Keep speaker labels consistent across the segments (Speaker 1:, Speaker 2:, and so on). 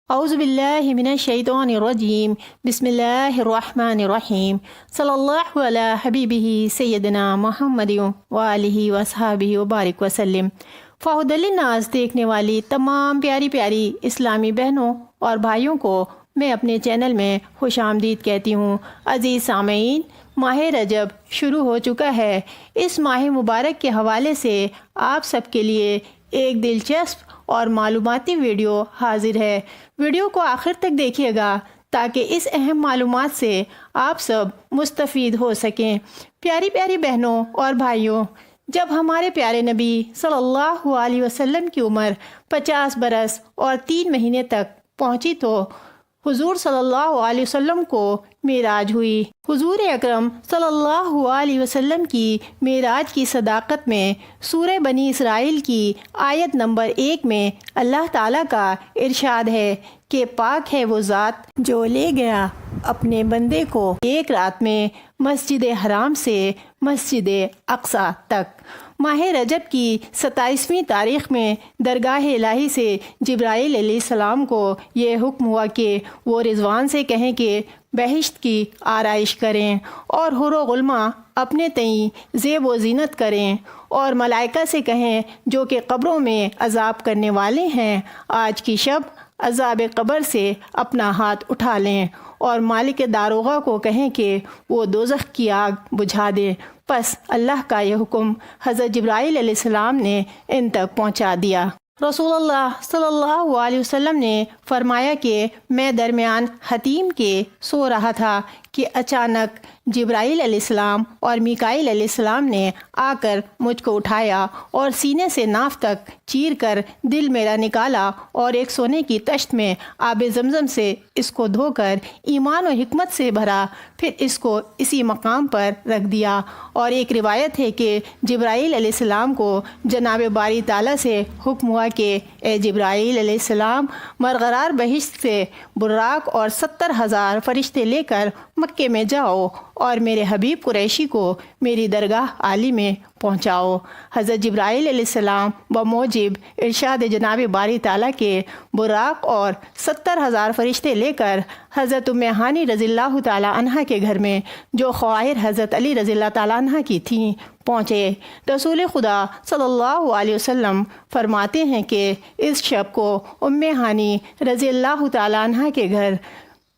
Speaker 1: اعوذ باللہ من الشیطان الرجیم بسم اللہ الرحمن الرحیم صلی اللہ علی حبیبہ سیدنا محمد وآلہ وصحبہ وبارک وسلم۔ فہد للناس دیکھنے والی تمام پیاری پیاری اسلامی بہنوں اور بھائیوں کو میں اپنے چینل میں خوش آمدید کہتی ہوں۔ عزیز سامعین، ماہ رجب شروع ہو چکا ہے۔ اس ماہ مبارک کے حوالے سے آپ سب کے لیے ایک دلچسپ اور معلوماتی ویڈیو حاضر ہے۔ ویڈیو کو آخر تک دیکھیے گا تاکہ اس اہم معلومات سے آپ سب مستفید ہو سکیں۔ پیاری پیاری بہنوں اور بھائیوں، جب ہمارے پیارے نبی صلی اللہ علیہ وسلم کی عمر 50 برس اور 3 مہینے تک پہنچی تو حضور صلی اللہ علیہ وسلم کو معراج ہوئی۔ حضور اکرم صلی اللہ علیہ وسلم کی معراج کی صداقت میں سورہ بنی اسرائیل کی آیت نمبر 1 میں اللہ تعالیٰ کا ارشاد ہے کہ پاک ہے وہ ذات جو لے گیا اپنے بندے کو ایک رات میں مسجد حرام سے مسجد اقصی تک۔ ماہ رجب کی 27ویں تاریخ میں درگاہ الہی سے جبرائیل علیہ السلام کو یہ حکم ہوا کہ وہ رضوان سے کہیں کہ بہشت کی آرائش کریں اور حور و غلماں اپنے تئیں زیب و زینت کریں، اور ملائکہ سے کہیں جو کہ قبروں میں عذاب کرنے والے ہیں آج کی شب عذاب قبر سے اپنا ہاتھ اٹھا لیں، اور مالک داروغہ کو کہیں کہ وہ دوزخ کی آگ بجھا دے۔ پس اللہ کا یہ حکم حضرت جبرائیل علیہ السلام نے ان تک پہنچا دیا۔ رسول اللہ صلی اللہ علیہ وسلم نے فرمایا کہ میں درمیان حتیم کے سو رہا تھا کہ اچانک جبرائیل علیہ السلام اور میکائیل علیہ السلام نے آ کر مجھ کو اٹھایا اور سینے سے ناف تک چیر کر دل میرا نکالا، اور ایک سونے کی تشت میں آب زمزم سے اس کو دھو کر ایمان و حکمت سے بھرا، پھر اس کو اسی مقام پر رکھ دیا۔ اور ایک روایت ہے کہ جبرائیل علیہ السلام کو جناب باری تعالیٰ سے حکم ہوا کہ اے جبرائیل علیہ السلام، مرغرار بہشت سے براق اور 70,000 فرشتے لے کر مکے میں جاؤ اور میرے حبیب قریشی کو میری درگاہ عالی میں پہنچاؤ۔ حضرت جبرائیل علیہ السلام بموجب ارشاد جناب باری تعالیٰ کے براق اور 70,000 فرشتے لے کر حضرت ام ہانی رضی اللہ تعالیٰ عنہ کے گھر میں، جو خواہر حضرت علی رضی اللہ تعالیٰ عنہ کی تھیں، پہنچے۔ رسول خدا صلی اللہ علیہ وسلم فرماتے ہیں کہ اس شب کو ام ہانی رضی اللہ تعالیٰ عنہ کے گھر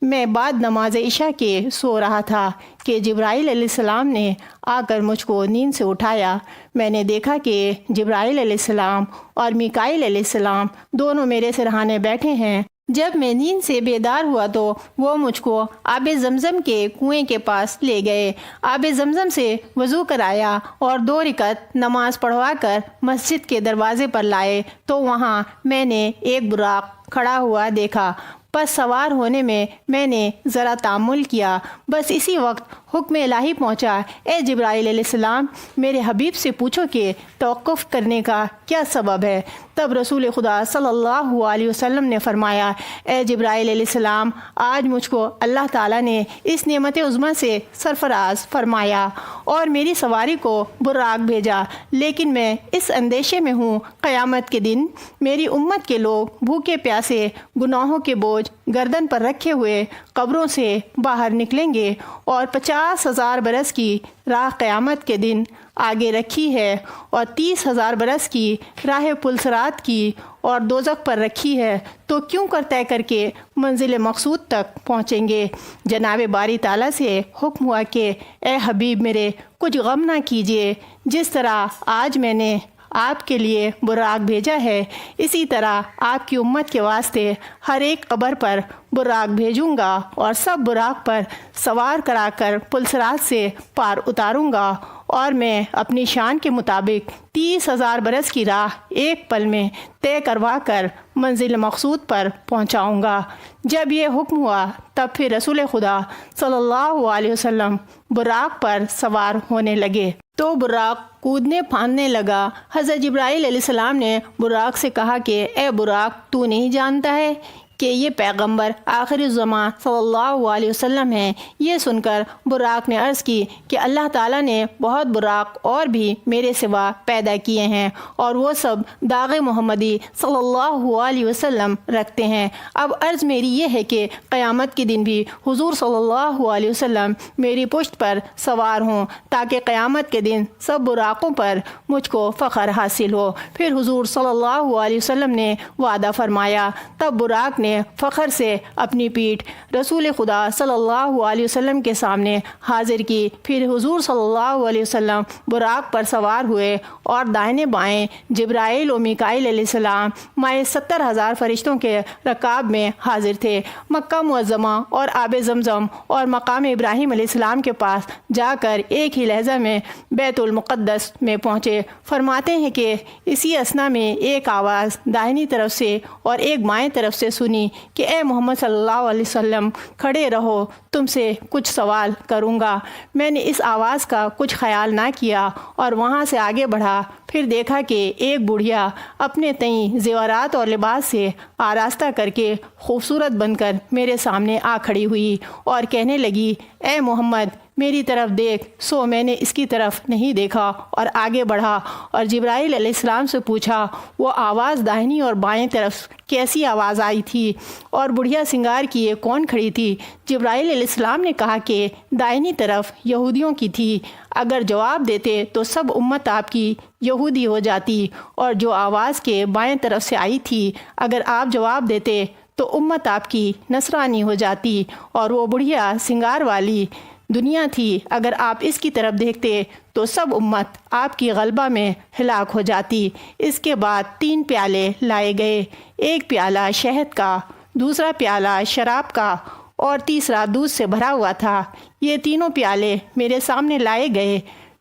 Speaker 1: میں بعد نماز عشاء کے سو رہا تھا کہ جبرائیل علیہ السلام نے آ کر مجھ کو نیند سے اٹھایا۔ میں نے دیکھا کہ جبرائیل علیہ السلام اور میکائیل علیہ السلام دونوں میرے سرہانے بیٹھے ہیں۔ جب میں نیند سے بیدار ہوا تو وہ مجھ کو آب زمزم کے کنویں کے پاس لے گئے، آب زمزم سے وضو کرایا اور 2 رکعت نماز پڑھوا کر مسجد کے دروازے پر لائے تو وہاں میں نے ایک براق کھڑا ہوا دیکھا۔ پس سوار ہونے میں نے ذرا تأمل کیا، بس اسی وقت حکم الہی پہنچا، اے جبرائیل علیہ السلام، میرے حبیب سے پوچھو کہ توقف کرنے کا کیا سبب ہے۔ تب رسول خدا صلی اللہ علیہ وسلم نے فرمایا، اے جبرائیل علیہ السلام، آج مجھ کو اللہ تعالیٰ نے اس نعمت عظمیٰ سے سرفراز فرمایا اور میری سواری کو براق بھیجا، لیکن میں اس اندیشے میں ہوں قیامت کے دن میری امت کے لوگ بھوکے پیاسے گناہوں کے بوجھ گردن پر رکھے ہوئے قبروں سے باہر نکلیں گے، اور 50,000 برس کی راہ قیامت کے دن آگے رکھی ہے، اور 30,000 برس کی راہ پلسرات کی اور دوزخ پر رکھی ہے، تو کیوں کر طے کر کے منزل مقصود تک پہنچیں گے۔ جناب باری تعالیٰ سے حکم ہوا کہ اے حبیب میرے، کچھ غم نہ کیجیے، جس طرح آج میں نے آپ کے لیے براق بھیجا ہے، اسی طرح آپ کی امت کے واسطے ہر ایک قبر پر براق بھیجوں گا، اور سب براق پر سوار کرا کر پلسرات سے پار اتاروں گا، اور میں اپنی شان کے مطابق 30,000 برس کی راہ ایک پل میں طے کروا کر منزل مقصود پر پہنچاؤں گا۔ جب یہ حکم ہوا تب پھر رسول خدا صلی اللہ علیہ وسلم براق پر سوار ہونے لگے تو براق کودنے پھاندنے لگا۔ حضرت جبرائیل علیہ السلام نے براق سے کہا کہ اے براق، تو نہیں جانتا ہے کہ یہ پیغمبر آخر الزمان صلی اللہ علیہ وسلم ہیں۔ یہ سن کر براق نے عرض کی کہ اللہ تعالیٰ نے بہت براق اور بھی میرے سوا پیدا کیے ہیں اور وہ سب داغ محمدی صلی اللہ علیہ وسلم رکھتے ہیں۔ اب عرض میری یہ ہے کہ قیامت کے دن بھی حضور صلی اللہ علیہ وسلم میری پشت پر سوار ہوں تاکہ قیامت کے دن سب براقوں پر مجھ کو فخر حاصل ہو۔ پھر حضور صلی اللہ علیہ وسلم نے وعدہ فرمایا۔ تب براق نے فخر سے اپنی پیٹھ رسول خدا صلی اللہ علیہ وسلم کے سامنے حاضر کی۔ پھر حضور صلی اللہ علیہ وسلم براق پر سوار ہوئے اور دائیں بائیں جبرائیل و میکائیل علیہ السلام مائع 70,000 فرشتوں کے رکاب میں حاضر تھے۔ مکہ معظمہ اور آب زمزم اور مقام ابراہیم علیہ السلام کے پاس جا کر ایک ہی لحظہ میں بیت المقدس میں پہنچے۔ فرماتے ہیں کہ اسی اثنا میں ایک آواز دائنی طرف سے اور ایک بائیں طرف سے سنی کہ اے محمد صلی اللہ علیہ وسلم کھڑے رہو، تم سے کچھ سوال کروں گا۔ میں نے اس آواز کا کچھ خیال نہ کیا اور وہاں سے آگے بڑھا۔ پھر دیکھا کہ ایک بڑھیا اپنے تئیں زیورات اور لباس سے آراستہ کر کے خوبصورت بن کر میرے سامنے آ کھڑی ہوئی اور کہنے لگی اے محمد میری طرف دیکھ۔ سو میں نے اس کی طرف نہیں دیکھا اور آگے بڑھا اور جبرائیل علیہ السلام سے پوچھا وہ آواز داہنی اور بائیں طرف کیسی آواز آئی تھی اور بڑھیا سنگار کیے کون کھڑی تھی؟ جبرائیل علیہ السلام نے کہا کہ دائنی طرف یہودیوں کی تھی۔ اگر جواب دیتے تو سب امت آپ کی یہودی ہو جاتی، اور جو آواز کے بائیں طرف سے آئی تھی اگر آپ جواب دیتے تو امت آپ کی نصرانی ہو جاتی، اور وہ بڑھیا سنگار والی دنیا تھی۔ اگر آپ اس کی طرف دیکھتے تو سب امت آپ کی غلبہ میں ہلاک ہو جاتی۔ اس کے بعد 3 پیالے لائے گئے، ایک پیالہ شہد کا، دوسرا پیالہ شراب کا اور تیسرا دودھ سے بھرا ہوا تھا۔ یہ تینوں پیالے میرے سامنے لائے گئے۔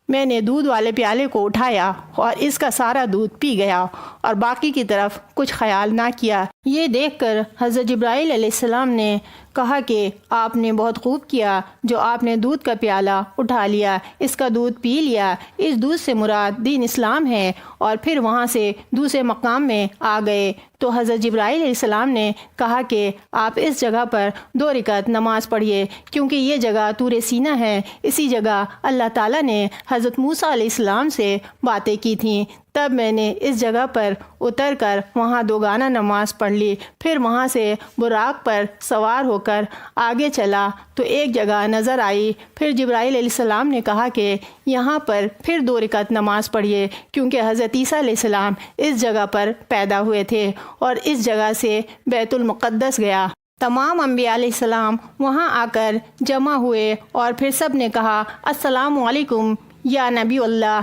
Speaker 1: میں نے دودھ والے پیالے کو اٹھایا اور اس کا سارا دودھ پی گیا اور باقی کی طرف کچھ خیال نہ کیا۔ یہ دیکھ کر حضرت جبرائیل علیہ السلام نے کہا کہ آپ نے بہت خوب کیا جو آپ نے دودھ کا پیالہ اٹھا لیا، اس کا دودھ پی لیا۔ اس دودھ سے مراد دین اسلام ہے۔ اور پھر وہاں سے دوسرے مقام میں آ گئے تو حضرت جبرائیل علیہ السلام نے کہا کہ آپ اس جگہ پر 2 رکعت نماز پڑھیے، کیونکہ یہ جگہ طور سینہ ہے۔ اسی جگہ اللہ تعالیٰ نے حضرت موسیٰ علیہ السلام سے باتیں کی تھیں۔ تب میں نے اس جگہ پر اتر کر وہاں 2 گانا نماز پڑھ لی۔ پھر وہاں سے براق پر سوار ہو کر آگے چلا تو ایک جگہ نظر آئی۔ پھر جبرائیل علیہ السلام نے کہا کہ یہاں پر پھر 2 رکعت نماز پڑھیے، کیونکہ حضرت عیسیٰ علیہ السلام اس جگہ پر پیدا ہوئے تھے اور اس جگہ سے بیت المقدس گیا۔ تمام انبیاء علیہ السلام وہاں آ کر جمع ہوئے اور پھر سب نے کہا السلام علیکم یا نبی اللہ۔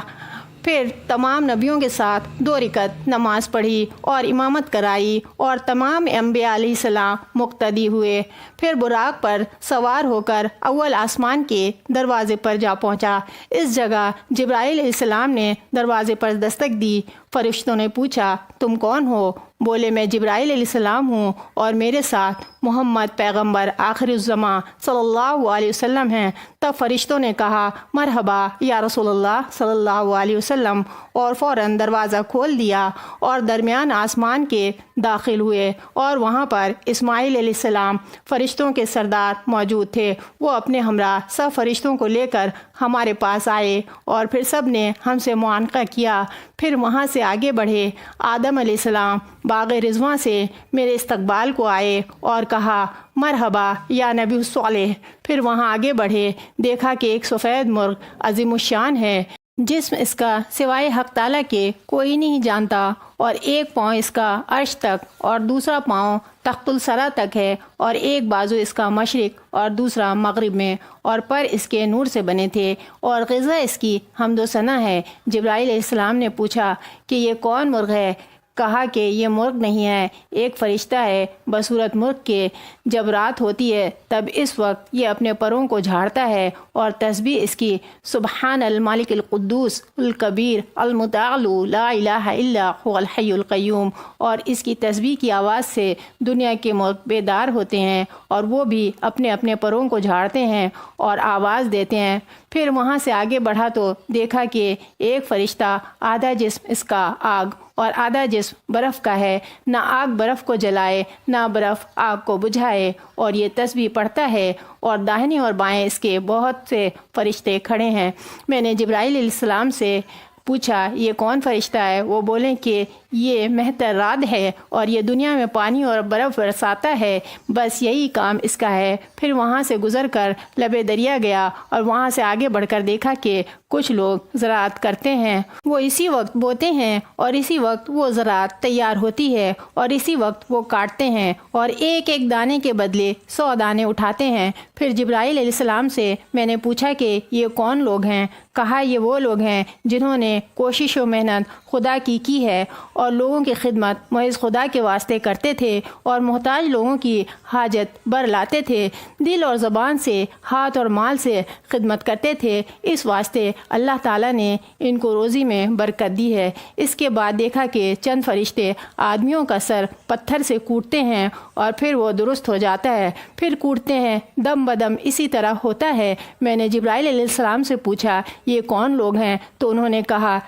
Speaker 1: پھر تمام نبیوں کے ساتھ 2 رکعت نماز پڑھی اور امامت کرائی اور تمام انبیاء علیہ السلام مقتدی ہوئے۔ پھر براق پر سوار ہو کر اول آسمان کے دروازے پر جا پہنچا۔ اس جگہ جبرائیل علیہ السلام نے دروازے پر دستک دی۔ فرشتوں نے پوچھا تم کون ہو؟ بولے میں جبرائیل علیہ السلام ہوں اور میرے ساتھ محمد پیغمبر آخر الزمان صلی اللہ علیہ وسلم ہیں۔ تب فرشتوں نے کہا مرحبا یا رسول اللہ صلی اللہ علیہ وسلم، اور فوراً دروازہ کھول دیا اور درمیان آسمان کے داخل ہوئے، اور وہاں پر اسماعیل علیہ السلام فرشتوں کے سردار موجود تھے۔ وہ اپنے ہمراہ سب فرشتوں کو لے کر ہمارے پاس آئے اور پھر سب نے ہم سے معانقہ کیا۔ پھر وہاں سے آگے بڑھے۔ آدم علیہ السلام باغ رضوان سے میرے استقبال کو آئے اور کہا مرحبا یا نبی صالح۔ پھر وہاں آگے بڑھے، دیکھا کہ ایک سفید مرغ عظیم الشان ہے، جسم اس کا سوائے حق تعالیٰ کے کوئی نہیں جانتا، اور ایک پاؤں اس کا عرش تک اور دوسرا پاؤں تخت الثری تک ہے، اور ایک بازو اس کا مشرق اور دوسرا مغرب میں، اور پر اس کے نور سے بنے تھے، اور غذا اس کی حمد و ثنا ہے۔ جبرائیل علیہ السلام نے پوچھا کہ یہ کون مرغ ہے؟ کہا کہ یہ مرغ نہیں ہے، ایک فرشتہ ہے بصورت مرغ کے۔ جب رات ہوتی ہے تب اس وقت یہ اپنے پروں کو جھاڑتا ہے، اور تسبیح اس کی سبحان المالک القدوس الکبیر المتعال لا الہ الا هو الحی القیوم، اور اس کی تسبیح کی آواز سے دنیا کے مرغ بیدار ہوتے ہیں، اور وہ بھی اپنے اپنے پروں کو جھاڑتے ہیں اور آواز دیتے ہیں۔ پھر وہاں سے آگے بڑھا تو دیکھا کہ ایک فرشتہ آدھا جسم اس کا آگ اور آدھا جسم جسم برف کا ہے، نہ آگ برف کو جلائے نہ برف آگ کو بجھائے، اور یہ تسبیح پڑھتا ہے اور داہنی اور بائیں اس کے بہت سے فرشتے کھڑے ہیں۔ میں نے جبرائیل علیہ السلام سے پوچھا یہ کون فرشتہ ہے؟ وہ بولیں کہ یہ مہتر رعد ہے اور یہ دنیا میں پانی اور برف برساتا ہے، بس یہی کام اس کا ہے۔ پھر وہاں سے گزر کر لبے دریا گیا اور وہاں سے آگے بڑھ کر دیکھا کہ کچھ لوگ زراعت کرتے ہیں، وہ اسی وقت بوتے ہیں اور اسی وقت وہ زراعت تیار ہوتی ہے اور اسی وقت وہ کاٹتے ہیں اور ایک ایک دانے کے بدلے 100 دانے اٹھاتے ہیں۔ پھر جبرائیل علیہ السلام سے میں نے پوچھا کہ یہ کون لوگ ہیں؟ کہا یہ وہ لوگ ہیں جنہوں نے کوشش و محنت خدا کی ہے اور لوگوں کی خدمت محض خدا کے واسطے کرتے تھے اور محتاج لوگوں کی حاجت بر لاتے تھے، دل اور زبان سے، ہاتھ اور مال سے خدمت کرتے تھے، اس واسطے اللہ تعالیٰ نے ان کو روزی میں برکت دی ہے۔ اس کے بعد دیکھا کہ چند فرشتے آدمیوں کا سر پتھر سے کوٹتے ہیں اور پھر وہ درست ہو جاتا ہے، پھر کوٹتے ہیں، دم بدم اسی طرح ہوتا ہے۔ میں نے جبرائیل علیہ السلام سے پوچھا یہ کون لوگ ہیں؟ تو انہوں نے کہا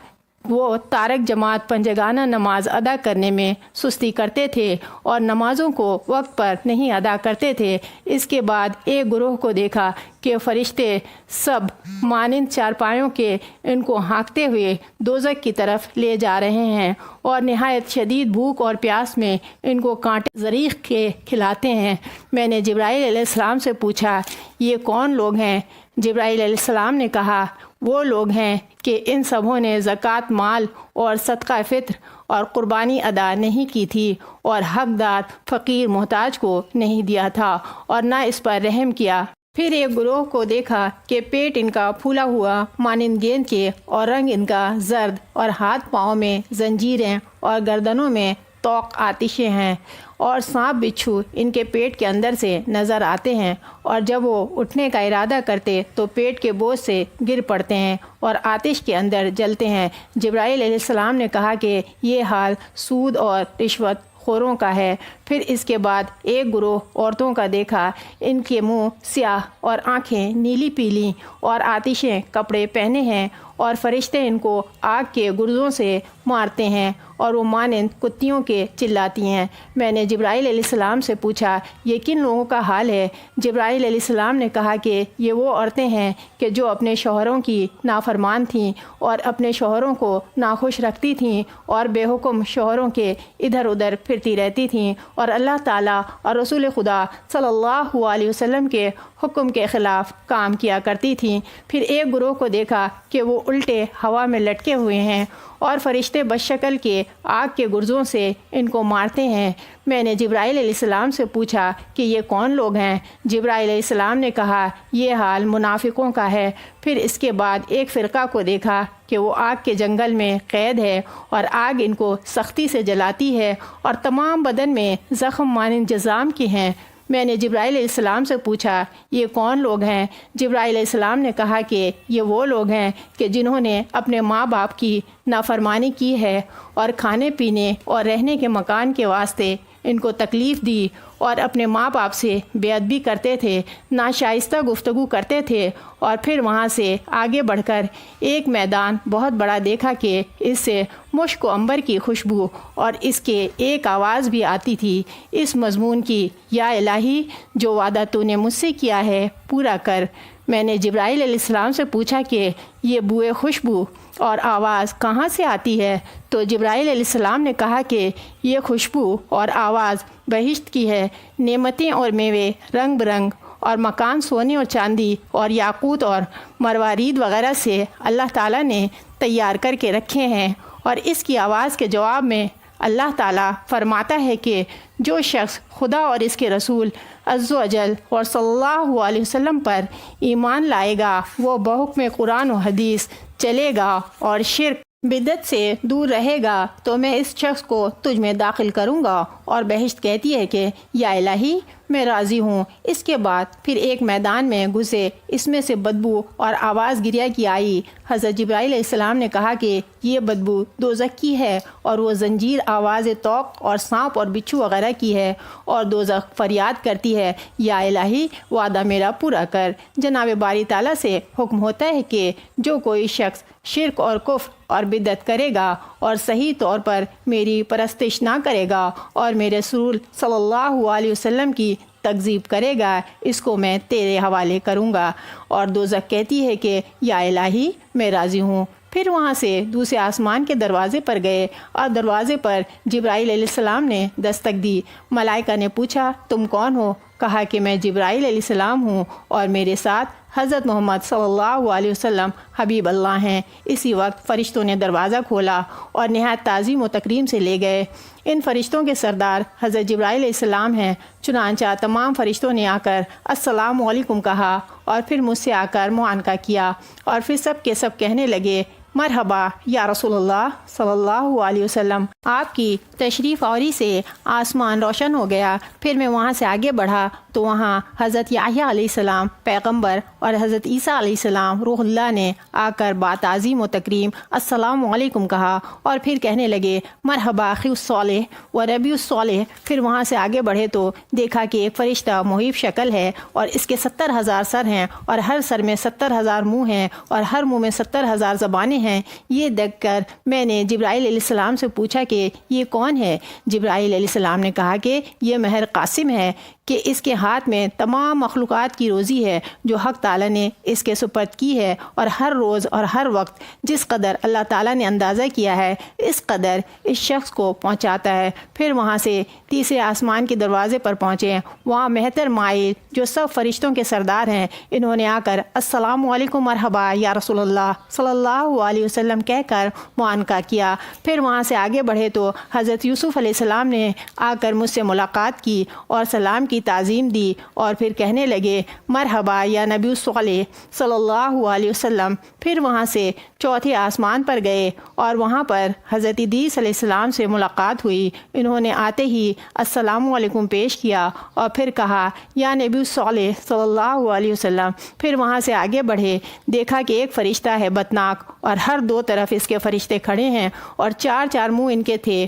Speaker 1: وہ تارک جماعت پنجگانہ نماز ادا کرنے میں سستی کرتے تھے اور نمازوں کو وقت پر نہیں ادا کرتے تھے۔ اس کے بعد ایک گروہ کو دیکھا کہ فرشتے سب مانند چارپائیوں کے ان کو ہانکتے ہوئے دوزخ کی طرف لے جا رہے ہیں اور نہایت شدید بھوک اور پیاس میں ان کو کانٹے زریخ کے کھلاتے ہیں۔ میں نے جبرائیل علیہ السلام سے پوچھا یہ کون لوگ ہیں؟ جبرائیل علیہ السلام نے کہا وہ لوگ ہیں کہ ان سبوں نے زکوٰۃ مال اور صدقہ فطر اور قربانی ادا نہیں کی تھی اور حقدار فقیر محتاج کو نہیں دیا تھا اور نہ اس پر رحم کیا۔ پھر ایک گروہ کو دیکھا کہ پیٹ ان کا پھولا ہوا مانند گیند کے اور رنگ ان کا زرد اور ہاتھ پاؤں میں زنجیریں اور گردنوں میں طوق آتشیں ہیں اور سانپ بچھو ان کے پیٹ کے اندر سے نظر آتے ہیں، اور جب وہ اٹھنے کا ارادہ کرتے تو پیٹ کے بوجھ سے گر پڑتے ہیں اور آتش کے اندر جلتے ہیں۔ جبرائیل علیہ السلام نے کہا کہ یہ حال سود اور رشوت خوروں کا ہے۔ پھر اس کے بعد ایک گروہ عورتوں کا دیکھا، ان کے منہ سیاہ اور آنکھیں نیلی پیلی اور آتشیں کپڑے پہنے ہیں اور فرشتے ان کو آگ کے گرزوں سے مارتے ہیں اور وہ مانند کتیوں کے چلاتی ہیں۔ میں نے جبرائیل علیہ السلام سے پوچھا یہ کن لوگوں کا حال ہے؟ جبرائیل علیہ السلام نے کہا کہ یہ وہ عورتیں ہیں کہ جو اپنے شوہروں کی نافرمان تھیں اور اپنے شوہروں کو ناخوش رکھتی تھیں اور بے حکم شوہروں کے ادھر ادھر پھرتی رہتی تھیں اور اللہ تعالیٰ اور رسول خدا صلی اللہ علیہ وسلم کے حکم کے خلاف کام کیا کرتی تھیں۔ پھر ایک گروہ کو دیکھا کہ وہ الٹے ہوا میں لٹکے ہوئے ہیں اور فرشتے بشکل کے آگ کے گرزوں سے ان کو مارتے ہیں۔ میں نے جبرائیل علیہ السلام سے پوچھا کہ یہ کون لوگ ہیں؟ جبرائیل علیہ السلام نے کہا یہ حال منافقوں کا ہے۔ پھر اس کے بعد ایک فرقہ کو دیکھا کہ وہ آگ کے جنگل میں قید ہے اور آگ ان کو سختی سے جلاتی ہے اور تمام بدن میں زخم مانند جزام کی ہیں۔ میں نے جبرائیل علیہ السلام سے پوچھا یہ کون لوگ ہیں؟ جبرائیل علیہ السلام نے کہا کہ یہ وہ لوگ ہیں کہ جنہوں نے اپنے ماں باپ کی نافرمانی کی ہے اور کھانے پینے اور رہنے کے مکان کے واسطے ان کو تکلیف دی اور اپنے ماں باپ سے بے ادبی کرتے تھے، ناشائستہ گفتگو کرتے تھے، اور پھر وہاں سے آگے بڑھ کر ایک میدان بہت بڑا دیکھا کہ اس سے مشک و عنبر کی خوشبو اور اس کے ایک آواز بھی آتی تھی اس مضمون کی یا الہی جو وعدہ تو نے مجھ سے کیا ہے پورا کر۔ میں نے جبرائیل علیہ السلام سے پوچھا کہ یہ بوئے خوشبو اور آواز کہاں سے آتی ہے؟ تو جبرائیل علیہ السلام نے کہا کہ یہ خوشبو اور آواز بہشت کی ہے، نعمتیں اور میوے رنگ برنگ اور مکان سونے اور چاندی اور یاقوت اور مروارید وغیرہ سے اللہ تعالیٰ نے تیار کر کے رکھے ہیں۔ اور اس کی آواز کے جواب میں اللہ تعالیٰ فرماتا ہے کہ جو شخص خدا اور اس کے رسول عز و جل اور صلی اللہ علیہ وسلم پر ایمان لائے گا وہ بحکم قرآن و حدیث چلے گا اور شرک بدعت سے دور رہے گا تو میں اس شخص کو تجھ میں داخل کروں گا۔ اور بہشت کہتی ہے کہ یا الہی میں راضی ہوں۔ اس کے بعد پھر ایک میدان میں گھسے، اس میں سے بدبو اور آواز گریا کی آئی۔ حضرت جبرائیل علیہ السلام نے کہا کہ یہ بدبو دوزخ کی ہے اور وہ زنجیر آواز طوق اور سانپ اور بچھو وغیرہ کی ہے، اور دوزخ فریاد کرتی ہے یا الہی وعدہ میرا پورا کر۔ جناب باری تعالیٰ سے حکم ہوتا ہے کہ جو کوئی شخص شرک اور کفر اور بدعت کرے گا اور صحیح طور پر میری پرستش نہ کرے گا اور میرے رسول صلی اللہ علیہ وسلم کی تکذیب کرے گا، اس کو میں تیرے حوالے کروں گا۔ اور دوزخ کہتی ہے کہ یا الہی میں راضی ہوں۔ پھر وہاں سے دوسرے آسمان کے دروازے پر گئے اور دروازے پر جبرائیل علیہ السلام نے دستک دی۔ ملائکہ نے پوچھا تم کون ہو؟ کہا کہ میں جبرائیل علیہ السلام ہوں اور میرے ساتھ حضرت محمد صلی اللہ علیہ وسلم حبیب اللہ ہیں۔ اسی وقت فرشتوں نے دروازہ کھولا اور نہایت تعظیم و تکریم سے لے گئے۔ ان فرشتوں کے سردار حضرت جبرائیل علیہ السلام ہیں۔ چنانچہ تمام فرشتوں نے آ کر السلام علیکم کہا اور پھر مجھ سے آ کر معانقہ کیا، اور پھر سب کے سب کہنے لگے مرحبا یا رسول اللہ صلی اللہ علیہ وسلم۔ آپ کی تشریف آوری سے آسمان روشن ہو گیا۔ پھر میں وہاں سے آگے بڑھا تو وہاں حضرت یحییٰ علیہ السلام پیغمبر اور حضرت عیسیٰ علیہ السلام روح اللہ نے آ کر باتعظیم و تکریم السلام علیکم کہا، اور پھر کہنے لگے مرحبا اخی الصالح و ربی الصالح۔ پھر وہاں سے آگے بڑھے تو دیکھا کہ ایک فرشتہ محیب شکل ہے اور اس کے 70,000 سر ہیں اور ہر سر میں 70,000 منہ ہیں اور ہر منہ میں 70,000 زبانیں ہیں۔ یہ دیکھ کر میں نے جبرائیل علیہ السلام سے پوچھا کہ یہ کون ہے؟ جبرائیل علیہ السلام نے کہا کہ یہ مہر قاسم ہے کہ اس کے ہاتھ میں تمام مخلوقات کی روزی ہے جو حق تعالیٰ نے اس کے سپرد کی ہے، اور ہر روز اور ہر وقت جس قدر اللہ تعالیٰ نے اندازہ کیا ہے اس قدر اس شخص کو پہنچاتا ہے۔ پھر وہاں سے تیسرے آسمان کے دروازے پر پہنچے۔ وہاں مہتر مائل جو سب فرشتوں کے سردار ہیں، انہوں نے آ کر السلام علیکم مرحبا یا رسول اللہ صلی اللہ علیہ وسلم کہہ کر معانقہ کیا۔ پھر وہاں سے آگے بڑھے تو حضرت یوسف علیہ السلام نے آ کر مجھ سے ملاقات کی اور سلام کی تعظیم دی، اور پھر کہنے لگے مرحبا یا نبی الصالح صلی اللہ علیہ وسلم۔ پھر وہاں سے چوتھے آسمان پر گئے اور وہاں پر حضرت ادریس علیہ السلام سے ملاقات ہوئی۔ انہوں نے آتے ہی السلام علیکم پیش کیا اور پھر کہا یا نبی الصالح صلی اللہ علیہ وسلم۔ پھر وہاں سے آگے بڑھے، دیکھا کہ ایک فرشتہ ہے بدناک اور ہر دو طرف اس کے فرشتے کھڑے ہیں اور چار چار منہ ان کے تھے،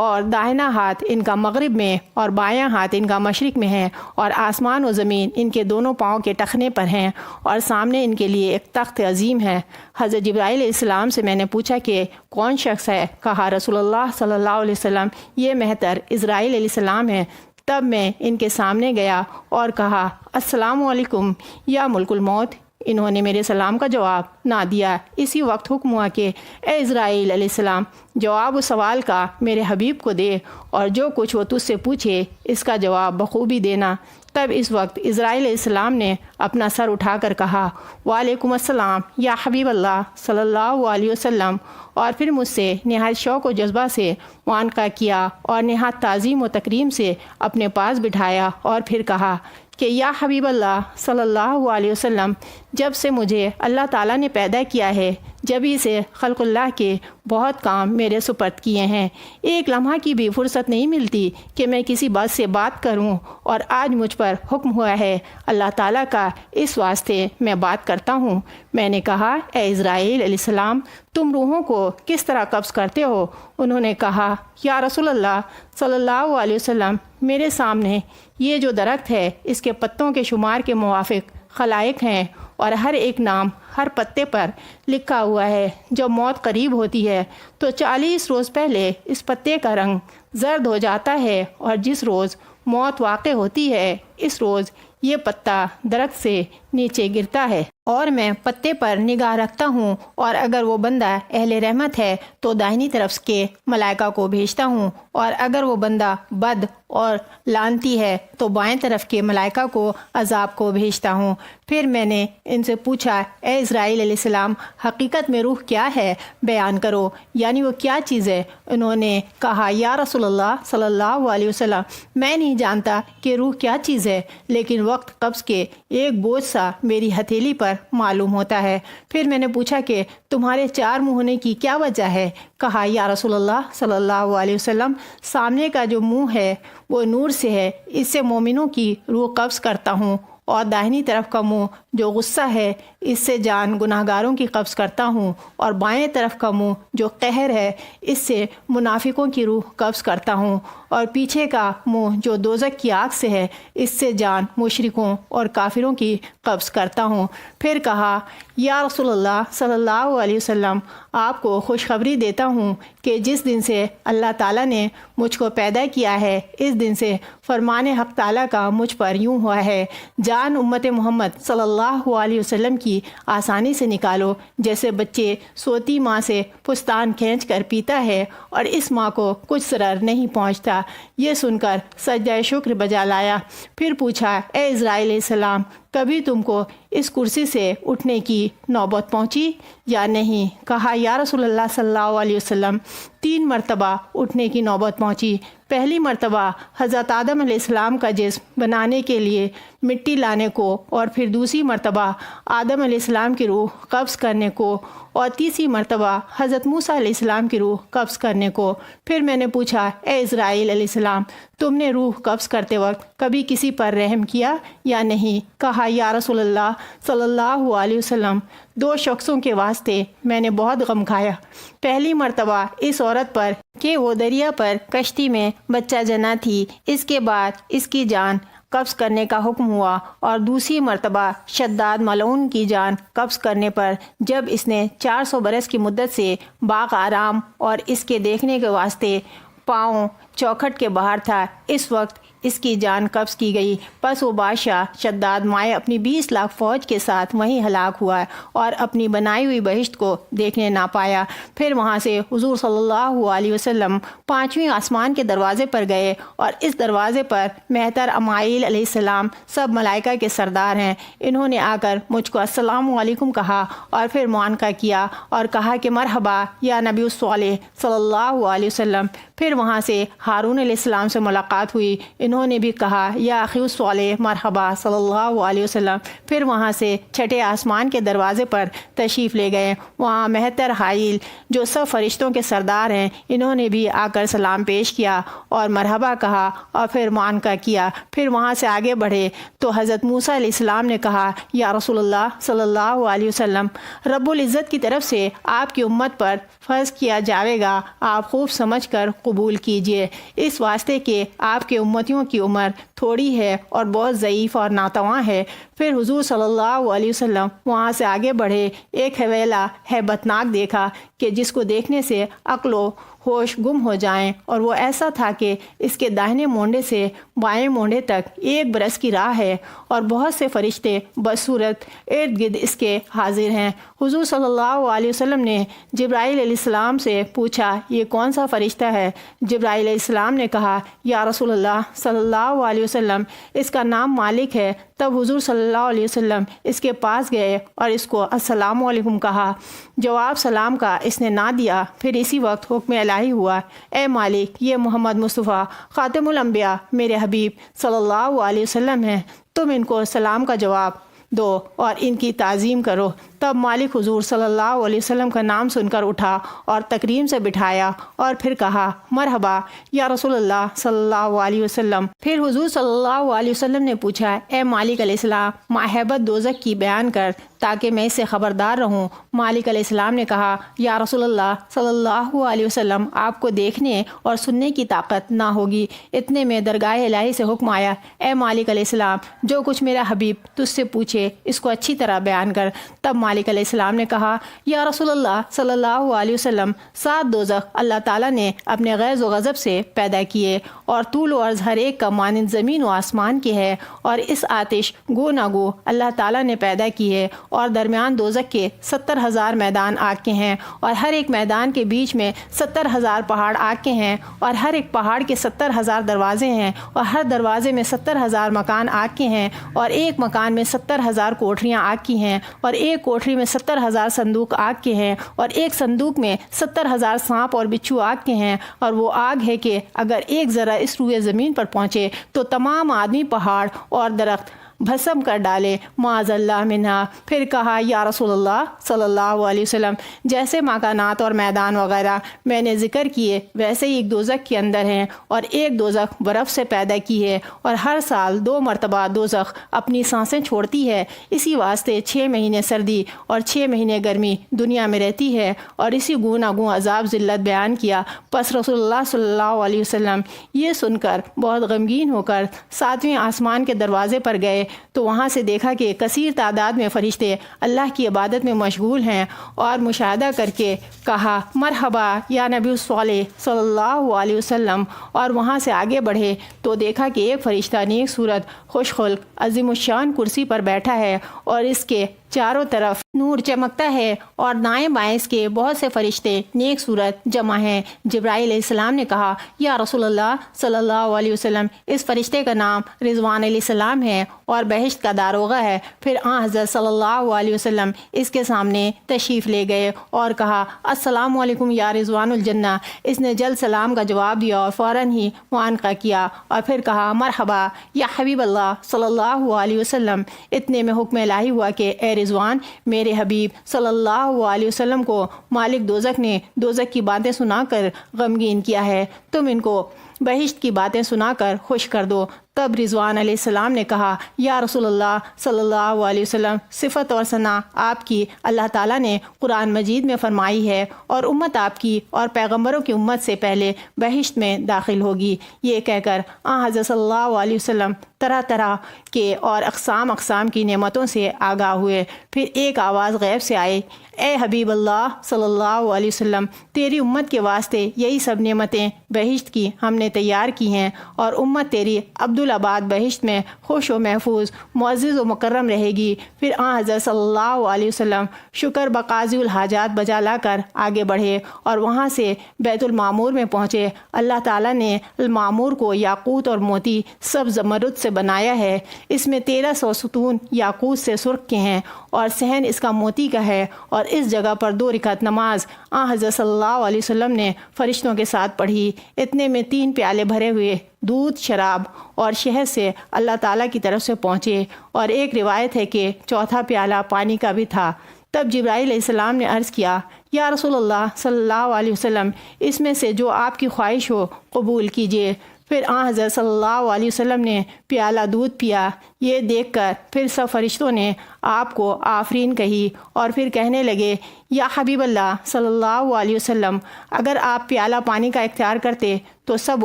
Speaker 1: اور داہنا ہاتھ ان کا مغرب میں اور بایاں ہاتھ ان کا مشرق میں ہے، اور آسمان و زمین ان کے دونوں پاؤں کے ٹخنے پر ہیں، اور سامنے ان کے لیے ایک تخت عظیم ہے۔ حضرت جبرائیل علیہ السلام سے میں نے پوچھا کہ کون شخص ہے؟ کہا رسول اللہ صلی اللہ علیہ وسلم یہ مہتر اسرائیل علیہ السلام ہے۔ تب میں ان کے سامنے گیا اور کہا السلام علیکم یا ملک الموت۔ انہوں نے میرے سلام کا جواب نہ دیا۔ اسی وقت حکم ہوا کہ اے اسرائیل علیہ السلام جواب و سوال کا میرے حبیب کو دے، اور جو کچھ وہ تجھ سے پوچھے اس کا جواب بخوبی دینا۔ تب اس وقت اسرائیل علیہ السلام نے اپنا سر اٹھا کر کہا وعلیکم السلام یا حبیب اللہ صلی اللہ علیہ وسلم، اور پھر مجھ سے نہایت شوق و جذبہ سے معانقہ کیا اور نہایت تعظیم و تکریم سے اپنے پاس بٹھایا، اور پھر کہا کہ یا حبیب اللہ صلی اللہ علیہ وسلم جب سے مجھے اللہ تعالیٰ نے پیدا کیا ہے جبھی سے خلق اللہ کے بہت کام میرے سپرد کیے ہیں، ایک لمحہ کی بھی فرصت نہیں ملتی کہ میں کسی بات سے بات کروں، اور آج مجھ پر حکم ہوا ہے اللہ تعالیٰ کا، اس واسطے میں بات کرتا ہوں۔ میں نے کہا اے اسرائیل علیہ السلام تم روحوں کو کس طرح قبض کرتے ہو؟ انہوں نے کہا یا رسول اللہ صلی اللہ علیہ وسلم میرے سامنے یہ جو درخت ہے اس کے پتوں کے شمار کے موافق خلائق ہیں، اور ہر ایک نام ہر پتے پر لکھا ہوا ہے۔ جب موت قریب ہوتی ہے تو 40 روز پہلے اس پتے کا رنگ زرد ہو جاتا ہے، اور جس روز موت واقع ہوتی ہے اس روز یہ پتا درخت سے نیچے گرتا ہے، اور میں پتے پر نگاہ رکھتا ہوں، اور اگر وہ بندہ اہل رحمت ہے تو داہنی طرف کے ملائکہ کو بھیجتا ہوں، اور اگر وہ بندہ بد اور لعنتی ہے تو بائیں طرف کے ملائکہ کو عذاب کو بھیجتا ہوں۔ پھر میں نے ان سے پوچھا اے اسرائیل علیہ السلام حقیقت میں روح کیا ہے؟ بیان کرو، یعنی وہ کیا چیز ہے؟ انہوں نے کہا یا رسول اللہ صلی اللہ علیہ وسلم میں نہیں جانتا کہ روح کیا چیز ہے، لیکن وقت قبض کے ایک بوجھ سا میری ہتھیلی پر معلوم ہوتا ہے۔ پھر میں نے پوچھا کہ تمہارے 4 منہ ہونے کی کیا وجہ ہے؟ کہا یا رسول اللہ صلی اللہ علیہ وسلم سامنے کا جو منہ ہے وہ نور سے ہے، اس سے مومنوں کی روح قبض کرتا ہوں، اور داہنی طرف کا منہ جو غصہ ہے اس سے جان گناہگاروں کی قبض کرتا ہوں، اور بائیں طرف کا منہ جو قہر ہے اس سے منافقوں کی روح قبض کرتا ہوں، اور پیچھے کا منہ جو دوزخ کی آگ سے ہے اس سے جان مشرکوں اور کافروں کی قبض کرتا ہوں۔ پھر کہا، یا رسول اللہ صلی اللہ علیہ وسلم، آپ کو خوشخبری دیتا ہوں کہ جس دن سے اللہ تعالیٰ نے مجھ کو پیدا کیا ہے اس دن سے فرمان حق تعالیٰ کا مجھ پر یوں ہوا ہے، جان امت محمد صلی اللہ علیہ وسلم کی آسانی سے نکالو، جیسے بچے سوتی ماں سے پستان کھینچ کر پیتا ہے اور اس ماں کو کچھ ضرر نہیں پہنچتا۔ یہ سن کر سجدہ شکر بجا لایا۔ پھر پوچھا، اے اسرائیل علیہ السلام، کبھی تم کو اس کرسی سے اٹھنے کی نوبت پہنچی یا نہیں؟ کہا، یا رسول اللہ صلی اللہ علیہ وسلم، 3 مرتبہ اٹھنے کی نوبت پہنچی۔ پہلی مرتبہ حضرت آدم علیہ السلام کا جسم بنانے کے لیے مٹی لانے کو، اور پھر دوسری مرتبہ آدم علیہ السلام کی روح قبض کرنے کو، اور تیسری مرتبہ حضرت موسیٰ علیہ السلام کی روح قبض کرنے کو۔ پھر میں نے پوچھا، اے اسرائیل علیہ السلام، تم نے روح قبض کرتے وقت کبھی کسی پر رحم کیا یا نہیں؟ کہا، یا رسول اللہ صلی اللہ علیہ وسلم، 2 شخصوں کے واسطے میں نے بہت غم کھایا۔ پہلی مرتبہ اس عورت پر کہ وہ دریا پر کشتی میں بچہ جنا تھی، اس کے بعد اس کی جان قبض کرنے کا حکم ہوا، اور دوسری مرتبہ شداد ملعون کی جان قبض کرنے پر جب اس نے 400 برس کی مدت سے باغ آرام اور اس کے دیکھنے کے واسطے پاؤں چوکھٹ کے باہر تھا، اس وقت اس کی جان قبض کی گئی۔ پس وہ بادشاہ شداد مائع اپنی 20 لاکھ فوج کے ساتھ وہیں ہلاک ہوا اور اپنی بنائی ہوئی بہشت کو دیکھنے نہ پایا۔ پھر وہاں سے حضور صلی اللہ علیہ وسلم 5ویں آسمان کے دروازے پر گئے، اور اس دروازے پر مہتر امائیل علیہ السلام سب ملائکہ کے سردار ہیں۔ انہوں نے آ کر مجھ کو السلام علیکم کہا، اور پھر معانقہ کیا اور کہا کہ مرحبا یا نبی الصالح صلی اللہ علیہ وسلم۔ پھر وہاں سے ہارون علیہ السلام سے ملاقات ہوئی، انہوں نے بھی کہا، یا اخی الصالح مرحبا صلی اللہ علیہ وسلم۔ پھر وہاں سے 6 آسمان کے دروازے پر تشریف لے گئے، وہاں مہتر حائل جو سب فرشتوں کے سردار ہیں، انہوں نے بھی آ کر سلام پیش کیا اور مرحبا کہا اور پھر معانقہ کیا۔ پھر وہاں سے آگے بڑھے تو حضرت موسیٰ علیہ السلام نے کہا، یا رسول اللہ صلی اللہ علیہ وسلم، رب العزت کی طرف سے آپ کی امت پر فرض کیا جاوے گا، آپ خوب سمجھ کر قبول کیجئے، اس واسطے کہ آپ کے امتیوں کی عمر تھوڑی ہے اور بہت ضعیف اور ناتواں ہے۔ پھر حضور صلی اللہ علیہ وسلم وہاں سے آگے بڑھے، ایک حویلا ہیبتناک دیکھا کہ جس کو دیکھنے سے عقل و ہوش گم ہو جائیں، اور وہ ایسا تھا کہ اس کے داہنے مونڈے سے بائیں مونڈے تک 1 برس کی راہ ہے، اور بہت سے فرشتے بصورت ارد گرد اس کے حاضر ہیں۔ حضور صلی اللہ علیہ وسلم نے جبرائیل علیہ السلام سے پوچھا، یہ کون سا فرشتہ ہے؟ جبرائیل علیہ السلام نے کہا، یا رسول اللہ صلی اللہ علیہ وسلم، اس کا نام مالک ہے۔ تب حضور صلی اللہ علیہ وسلم اس کے پاس گئے اور اس کو السلام علیکم کہا۔ جواب سلام کا اس نے نہ دیا۔ پھر اسی وقت حکم الہی ہوا، اے مالک، یہ محمد مصطفیٰ خاتم الانبیاء میرے حبیب صلی اللہ علیہ وسلم ہیں، تم ان کو سلام کا جواب دو اور ان کی تعظیم کرو۔ تب مالک حضور صلی اللہ علیہ وسلم کا نام سن کر اٹھا اور تکریم سے بٹھایا اور پھر کہا، مرحبا یا رسول اللہ صلی اللہ علیہ وسلم۔ پھر حضور صلی اللہ علیہ وسلم نے پوچھا، اے مالک علیہ السلام، ماہبت دوزخ کی بیان کر تاکہ میں اس سے خبردار رہوں۔ مالک علیہ السلام نے کہا، یا رسول اللہ صلی اللہ علیہ وسلم، آپ کو دیکھنے اور سننے کی طاقت نہ ہوگی۔ اتنے میں درگاہ الہی سے حکم آیا، اے مالک علیہ السلام، جو کچھ میرا حبیب تجھ سے پوچھے اس کو اچھی طرح بیان کر۔ تب مالک علیہ السلام نے کہا، یا رسول اللہ صلی اللہ علیہ وسلم، 7 دوزخ اللہ تعالیٰ نے اپنے غیظ و غضب سے پیدا کیے، اور طول و عرض ہر ایک کا مانند زمین و آسمان کے ہے، اور اس آتش گو نہ گو اللہ تعالیٰ نے پیدا کی ہے، اور درمیان دوزخ کے 70,000 میدان آگ کے ہیں، اور ہر ایک میدان کے بیچ میں 70,000 پہاڑ آگ کے ہیں، اور ہر ایک پہاڑ کے 70,000 دروازے ہیں، اور ہر دروازے میں 70,000 مکان آگ کے ہیں، اور ایک مکان میں 70,000 کوٹریاں آگ کی ہیں، اور ایک کوٹری میں 70,000 صندوق آگ کے ہیں، اور ایک صندوق میں 70,000 سانپ اور بچھو آگ کے ہیں، اور وہ آگ ہے کہ اگر ایک ذرہ اس روئے زمین پر پہنچے تو تمام آدمی، پہاڑ اور درخت بھسم کر ڈالے، معاذ اللہ منہا۔ پھر کہا یا رسول اللہ صلی اللہ علیہ وسلم، جیسے مکانات اور میدان وغیرہ میں نے ذکر کیے ویسے ہی ایک دوزخ کے اندر ہیں، اور ایک دوزخ برف سے پیدا کی ہے، اور ہر سال 2 مرتبہ دوزخ اپنی سانسیں چھوڑتی ہے، اسی واسطے 6 مہینے سردی اور 6 مہینے گرمی دنیا میں رہتی ہے، اور اسی گوناگوں عذاب ذلت بیان کیا۔ پس رسول اللہ صلی اللہ علیہ وسلم یہ سن کر بہت غمگین ہو کر 7ویں آسمان کے دروازے پر گئے، تو وہاں سے دیکھا کہ کثیر تعداد میں فرشتے اللہ کی عبادت میں مشغول ہیں، اور مشاہدہ کر کے کہا مرحبا یا نبی صالح صلی اللہ علیہ وسلم، اور وہاں سے آگے بڑھے تو دیکھا کہ ایک فرشتہ نیک صورت خوش خلق عظیم الشان کرسی پر بیٹھا ہے، اور اس کے چاروں طرف نور چمکتا ہے، اور دائیں بائیں اس کے بہت سے فرشتے نیک صورت جمع ہیں۔ جبرائیل علیہ السلام نے کہا یا رسول اللہ صلی اللہ علیہ وسلم، اس فرشتے کا نام رضوان علیہ السلام ہے اور بہشت کا داروغہ ہے۔ پھر حضرت صلی اللہ علیہ وسلم اس کے سامنے تشریف لے گئے اور کہا السلام علیکم یا رضوان الجنہ۔ اس نے جلد سلام کا جواب دیا اور فوراً ہی معانقہ کیا، اور پھر کہا مرحبا یا حبیب اللہ صلی اللہ علیہ وسلم۔ اتنے میں حکم الہی ہوا کہ اے رضوان، میرے حبیب صلی اللہ علیہ وسلم کو مالک دوزخ نے دوزخ کی باتیں سنا کر غمگین کیا ہے، تم ان کو بہشت کی باتیں سنا کر خوش کر دو۔ تب رضوان علیہ السلام نے کہا یا رسول اللہ صلی اللہ علیہ وسلم، صفت اور ثنا آپ کی اللہ تعالیٰ نے قرآن مجید میں فرمائی ہے، اور امت آپ کی اور پیغمبروں کی امت سے پہلے بہشت میں داخل ہوگی۔ یہ کہہ کر حضرت صلی اللہ علیہ وسلم طرح طرح کے اور اقسام کی نعمتوں سے آگاہ ہوئے۔ پھر ایک آواز غیب سے آئی، اے حبیب اللہ صلی اللہ علیہ وسلم، تیری امت کے واسطے یہی سب نعمتیں بہشت کی ہم نے تیار کی ہیں، اور امت تیری عبدالآباد بہشت میں خوش و محفوظ معزز و مکرم رہے گی۔ پھر حضرت صلی اللہ علیہ وسلم شکر بقاضی الحاجات بجا لا کر آگے بڑھے، اور وہاں سے بیت المعمور میں پہنچے۔ اللہ تعالیٰ نے المعمور کو یاقوت اور موتی سبز زمرد سے بنایا ہے، اس میں 1300 ستون یاقوت سے سرخ کے ہیں، اور صحن اس کا موتی کا ہے، اور اس جگہ پر 2 رکعت نماز حضرت صلی اللہ علیہ وسلم نے فرشتوں کے ساتھ پڑھی۔ اتنے میں 3 پیالے بھرے ہوئے دودھ، شراب اور شہد سے اللہ تعالیٰ کی طرف سے پہنچے، اور ایک روایت ہے کہ 4تھا پیالہ پانی کا بھی تھا۔ تب جبرائیل علیہ السلام نے عرض کیا یا رسول اللہ صلی اللہ علیہ وسلم، اس میں سے جو آپ کی خواہش ہو قبول کیجیے۔ پھر حضرت صلی اللہ علیہ وسلم نے پیالہ دودھ پیا۔ یہ دیکھ کر پھر سب فرشتوں نے آپ کو آفرین کہی، اور پھر کہنے لگے یا حبیب اللہ صلی اللہ علیہ وسلم، اگر آپ پیالہ پانی کا اختیار کرتے تو سب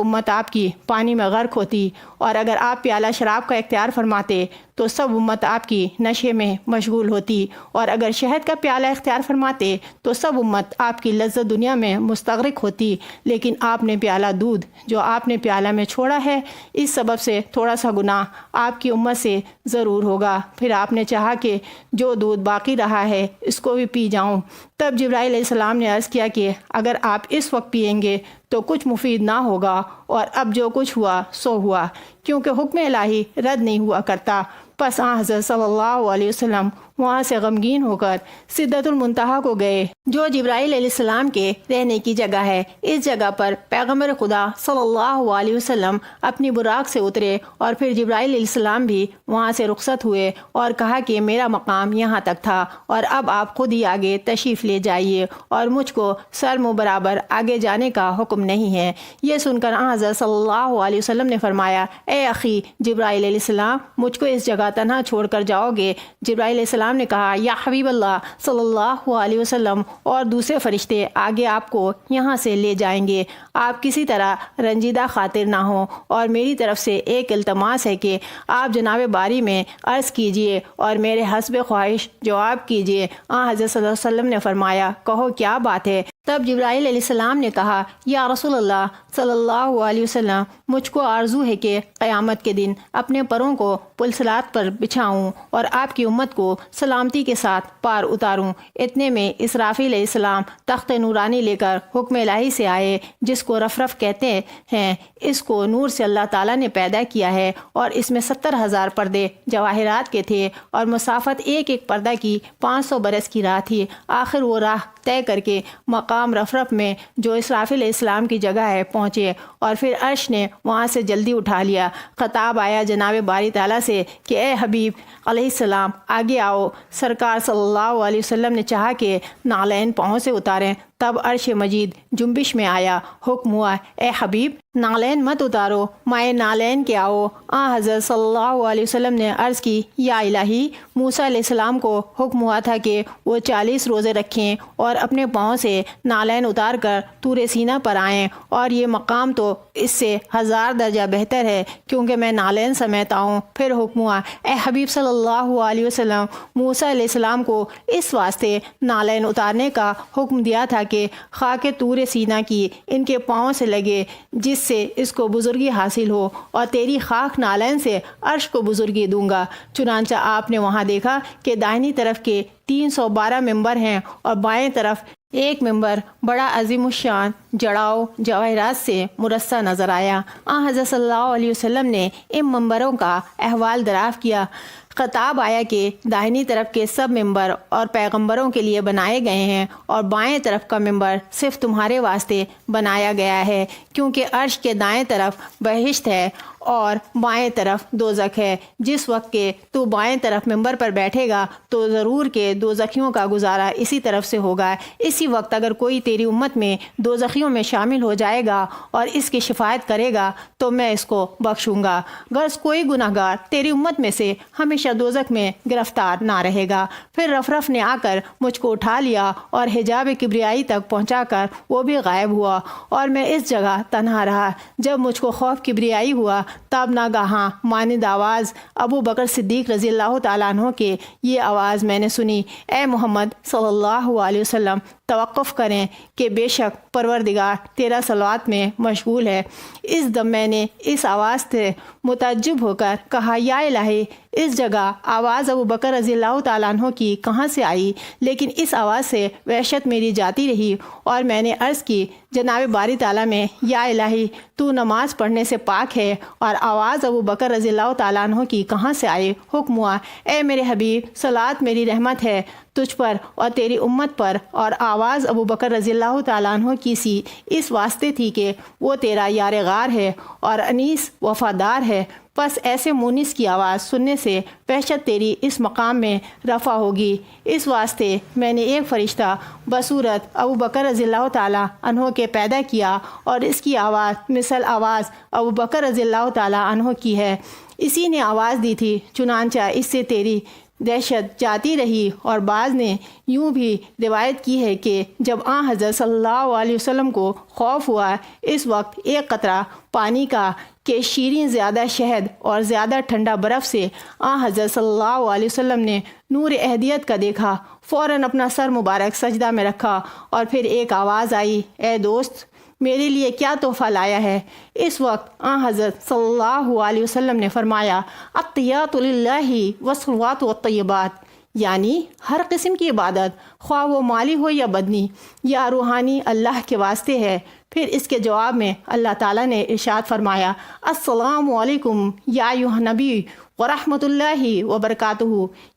Speaker 1: امت آپ کی پانی میں غرق ہوتی، اور اگر آپ پیالہ شراب کا اختیار فرماتے تو سب امت آپ کی نشے میں مشغول ہوتی، اور اگر شہد کا پیالہ اختیار فرماتے تو سب امت آپ کی لذت دنیا میں مستغرق ہوتی، لیکن آپ نے پیالہ دودھ جو آپ نے پیالہ میں چھوڑا ہے، اس سبب سے تھوڑا سا گناہ آپ کی امت سے ضرور ہوگا۔ پھر آپ نے چاہا کہ جو دودھ باقی رہا ہے اس کو بھی پی جاؤں۔ تب جبرائیل علیہ السلام نے عرض کیا کہ اگر آپ اس وقت پیئیں گے تو کچھ مفید نہ ہوگا، اور اب جو کچھ ہوا سو ہوا، کیونکہ حکم الہی رد نہیں ہوا کرتا۔ پس حضرت صلی اللہ علیہ وسلم وہاں سے غمگین ہو کر سدرۃ المنتہا کو گئے، جو جبرائیل علیہ السلام کے رہنے کی جگہ ہے۔ اس جگہ پر پیغمبر خدا صلی اللہ علیہ وسلم اپنی براق سے اترے، اور پھر جبرائیل علیہ السلام بھی وہاں سے رخصت ہوئے، اور کہا کہ میرا مقام یہاں تک تھا، اور اب آپ خود ہی آگے تشریف لے جائیے، اور مجھ کو سر منہ برابر آگے جانے کا حکم نہیں ہے۔ یہ سن کر حضرت صلی اللہ علیہ وسلم نے فرمایا اے اخی جبرائیل علیہ السلام، مجھ کو اس جگہ تنہا چھوڑ کر جاؤ گے؟ جبرائیل علیہ السلام نے کہا یا حبیب اللہ صلی اللہ علیہ وسلم، اور دوسرے فرشتے آگے آپ کو یہاں سے لے جائیں گے۔ آپ کسی طرح رنجیدہ خاطر نہ ہوں، اور میری طرف سے ایک التماس ہے کہ آپ جناب باری میں عرض کیجئے اور میرے حسب خواہش جواب کیجئے۔ حضرت صلی اللہ علیہ وسلم نے فرمایا کہو کیا بات ہے؟ تب جبرائیل علیہ السلام نے کہا یا رسول اللہ صلی اللہ علیہ وسلم، مجھ کو آرزو ہے کہ قیامت کے دن اپنے پروں کو پلسلات پر بچھاؤں اور آپ کی امت کو سلامتی کے ساتھ پار اتاروں۔ اتنے میں اسرافیل علیہ السلام تخت نورانی لے کر حکم الہی سے آئے، جس کو رفرف کہتے ہیں۔ اس کو نور سے اللہ تعالیٰ نے پیدا کیا ہے، اور اس میں 70,000 پردے جواہرات کے تھے، اور مسافت ایک ایک پردہ کی 500 برس کی راہ تھی۔ آخر وہ راہ طے کر کے مقام رفرف میں جو اسرافیل علیہ السلام کی جگہ ہے پہنچے، اور پھر عرش نے وہاں سے جلدی اٹھا لیا۔ خطاب آیا جناب باری تعالیٰ سے کہ اے حبیب علیہ السلام آگے آؤ۔ سرکار صلی اللہ علیہ وسلم نے چاہا کہ نالین پاؤں سے اتاریں، تب عرش مجید جنبش میں آیا۔ حکم ہوا اے حبیب نالین مت اتارو، مائے نالین کے آؤ۔ حضرت صلی اللہ علیہ وسلم نے عرض کی یا الہی، موسیٰ علیہ السلام کو حکم ہوا تھا کہ وہ 40 روزے رکھیں اور اپنے پاؤں سے نالین اتار کر طور سینہ پر آئیں، اور یہ مقام تو اس سے 1000 درجہ بہتر ہے کیونکہ میں نالین سمیت آؤں۔ پھر حکم ہوا اے حبیب صلی اللہ علیہ وسلم، موسیٰ علیہ السلام کو اس واسطے نالین اتارنے کا حکم دیا تھا کہ خاک طور سینہ کی ان کے پاؤں سے لگے، جس سے اس کو بزرگی حاصل ہو، اور تیری خاک نالین سے عرش کو بزرگی دوں گا۔ چنانچہ آپ نے وہاں دیکھا کہ دائنی طرف کے 312 ممبر ہیں اور بائیں طرف ایک ممبر بڑا عظیم الشان جڑاؤ جواہرات سے مرصع نظر آیا۔ حضرت صلی اللہ علیہ وسلم نے ان ممبروں کا احوال دریافت کیا۔ خطاب آیا کہ داہنی طرف کے سب ممبر اور پیغمبروں کے لیے بنائے گئے ہیں، اور بائیں طرف کا ممبر صرف تمہارے واسطے بنایا گیا ہے، کیونکہ عرش کے دائیں طرف بہشت ہے اور بائیں طرف دوزخ ہے۔ جس وقت کہ تو بائیں طرف ممبر پر بیٹھے گا تو ضرور کہ دوزخیوں کا گزارا اسی طرف سے ہوگا۔ اسی وقت اگر کوئی تیری امت میں دوزخیوں میں شامل ہو جائے گا اور اس کی شفاعت کرے گا تو میں اس کو بخشوں گا، غرض کوئی گناہ گار تیری امت میں سے ہمیشہ دوزخ میں گرفتار نہ رہے گا۔ پھر رفرف نے آ کر مجھ کو اٹھا لیا اور حجاب کبریائی تک پہنچا کر وہ بھی غائب ہوا، اور میں اس جگہ تنہا رہا۔ جب مجھ کو خوف کبریائی ہوا تب ناگہاں مانند آواز ابو بکر صدیق رضی اللہ تعالیٰ عنہ کے یہ آواز میں نے سنی، اے محمد صلی اللہ علیہ وسلم توقف کریں کہ بے شک پروردگار تیرا صلوات میں مشغول ہے۔ اس دم میں نے اس آواز سے متعجب ہو کر کہا یا الہی، اس جگہ آواز ابو بکر رضی اللہ تعالیٰ عنہ کی کہاں سے آئی؟ لیکن اس آواز سے وحشت میری جاتی رہی، اور میں نے عرض کی جناب باری تعالیٰ میں یا الہی تو نماز پڑھنے سے پاک ہے، اور آواز ابو بکر رضی اللہ تعالیٰ عنہ کی کہاں سے آئی؟ حکم ہوا اے میرے حبیب صلوات میری رحمت ہے تجھ پر اور تیری امت پر، اور آواز ابو بکر رضی اللہ تعالیٰ عنہ کی سی اس واسطے تھی کہ وہ تیرا یار غار ہے اور انیس وفادار ہے، پس ایسے مونس کی آواز سننے سے وحشت تیری اس مقام میں رفع ہوگی۔ اس واسطے میں نے ایک فرشتہ بصورت ابو بکر رضی اللہ تعالیٰ عنہ کے پیدا کیا، اور اس کی آواز مثل آواز ابو بکر رضی اللہ تعالیٰ عنہ کی ہے، اسی نے آواز دی تھی، چنانچہ اس سے تیری دہشت جاتی رہی۔ اور بعض نے یوں بھی روایت کی ہے کہ جب حضرت صلی اللہ علیہ وسلم کو خوف ہوا، اس وقت ایک قطرہ پانی کا کہ شیریں زیادہ شہد اور زیادہ ٹھنڈا برف سے حضرت صلی اللہ علیہ وسلم نے نور اہدیت کا دیکھا، فوراً اپنا سر مبارک سجدہ میں رکھا، اور پھر ایک آواز آئی اے دوست میرے لیے کیا تحفہ لایا ہے؟ اس وقت حضرت صلی اللہ علیہ وسلم نے فرمایا الطیات للہ والصلوات والطیبات، یعنی ہر قسم کی عبادت خواہ وہ مالی ہو یا بدنی یا روحانی اللہ کے واسطے ہے۔ پھر اس کے جواب میں اللہ تعالیٰ نے ارشاد فرمایا السلام علیکم یا ایھا نبی ورحمۃ اللہ وبرکاتہ،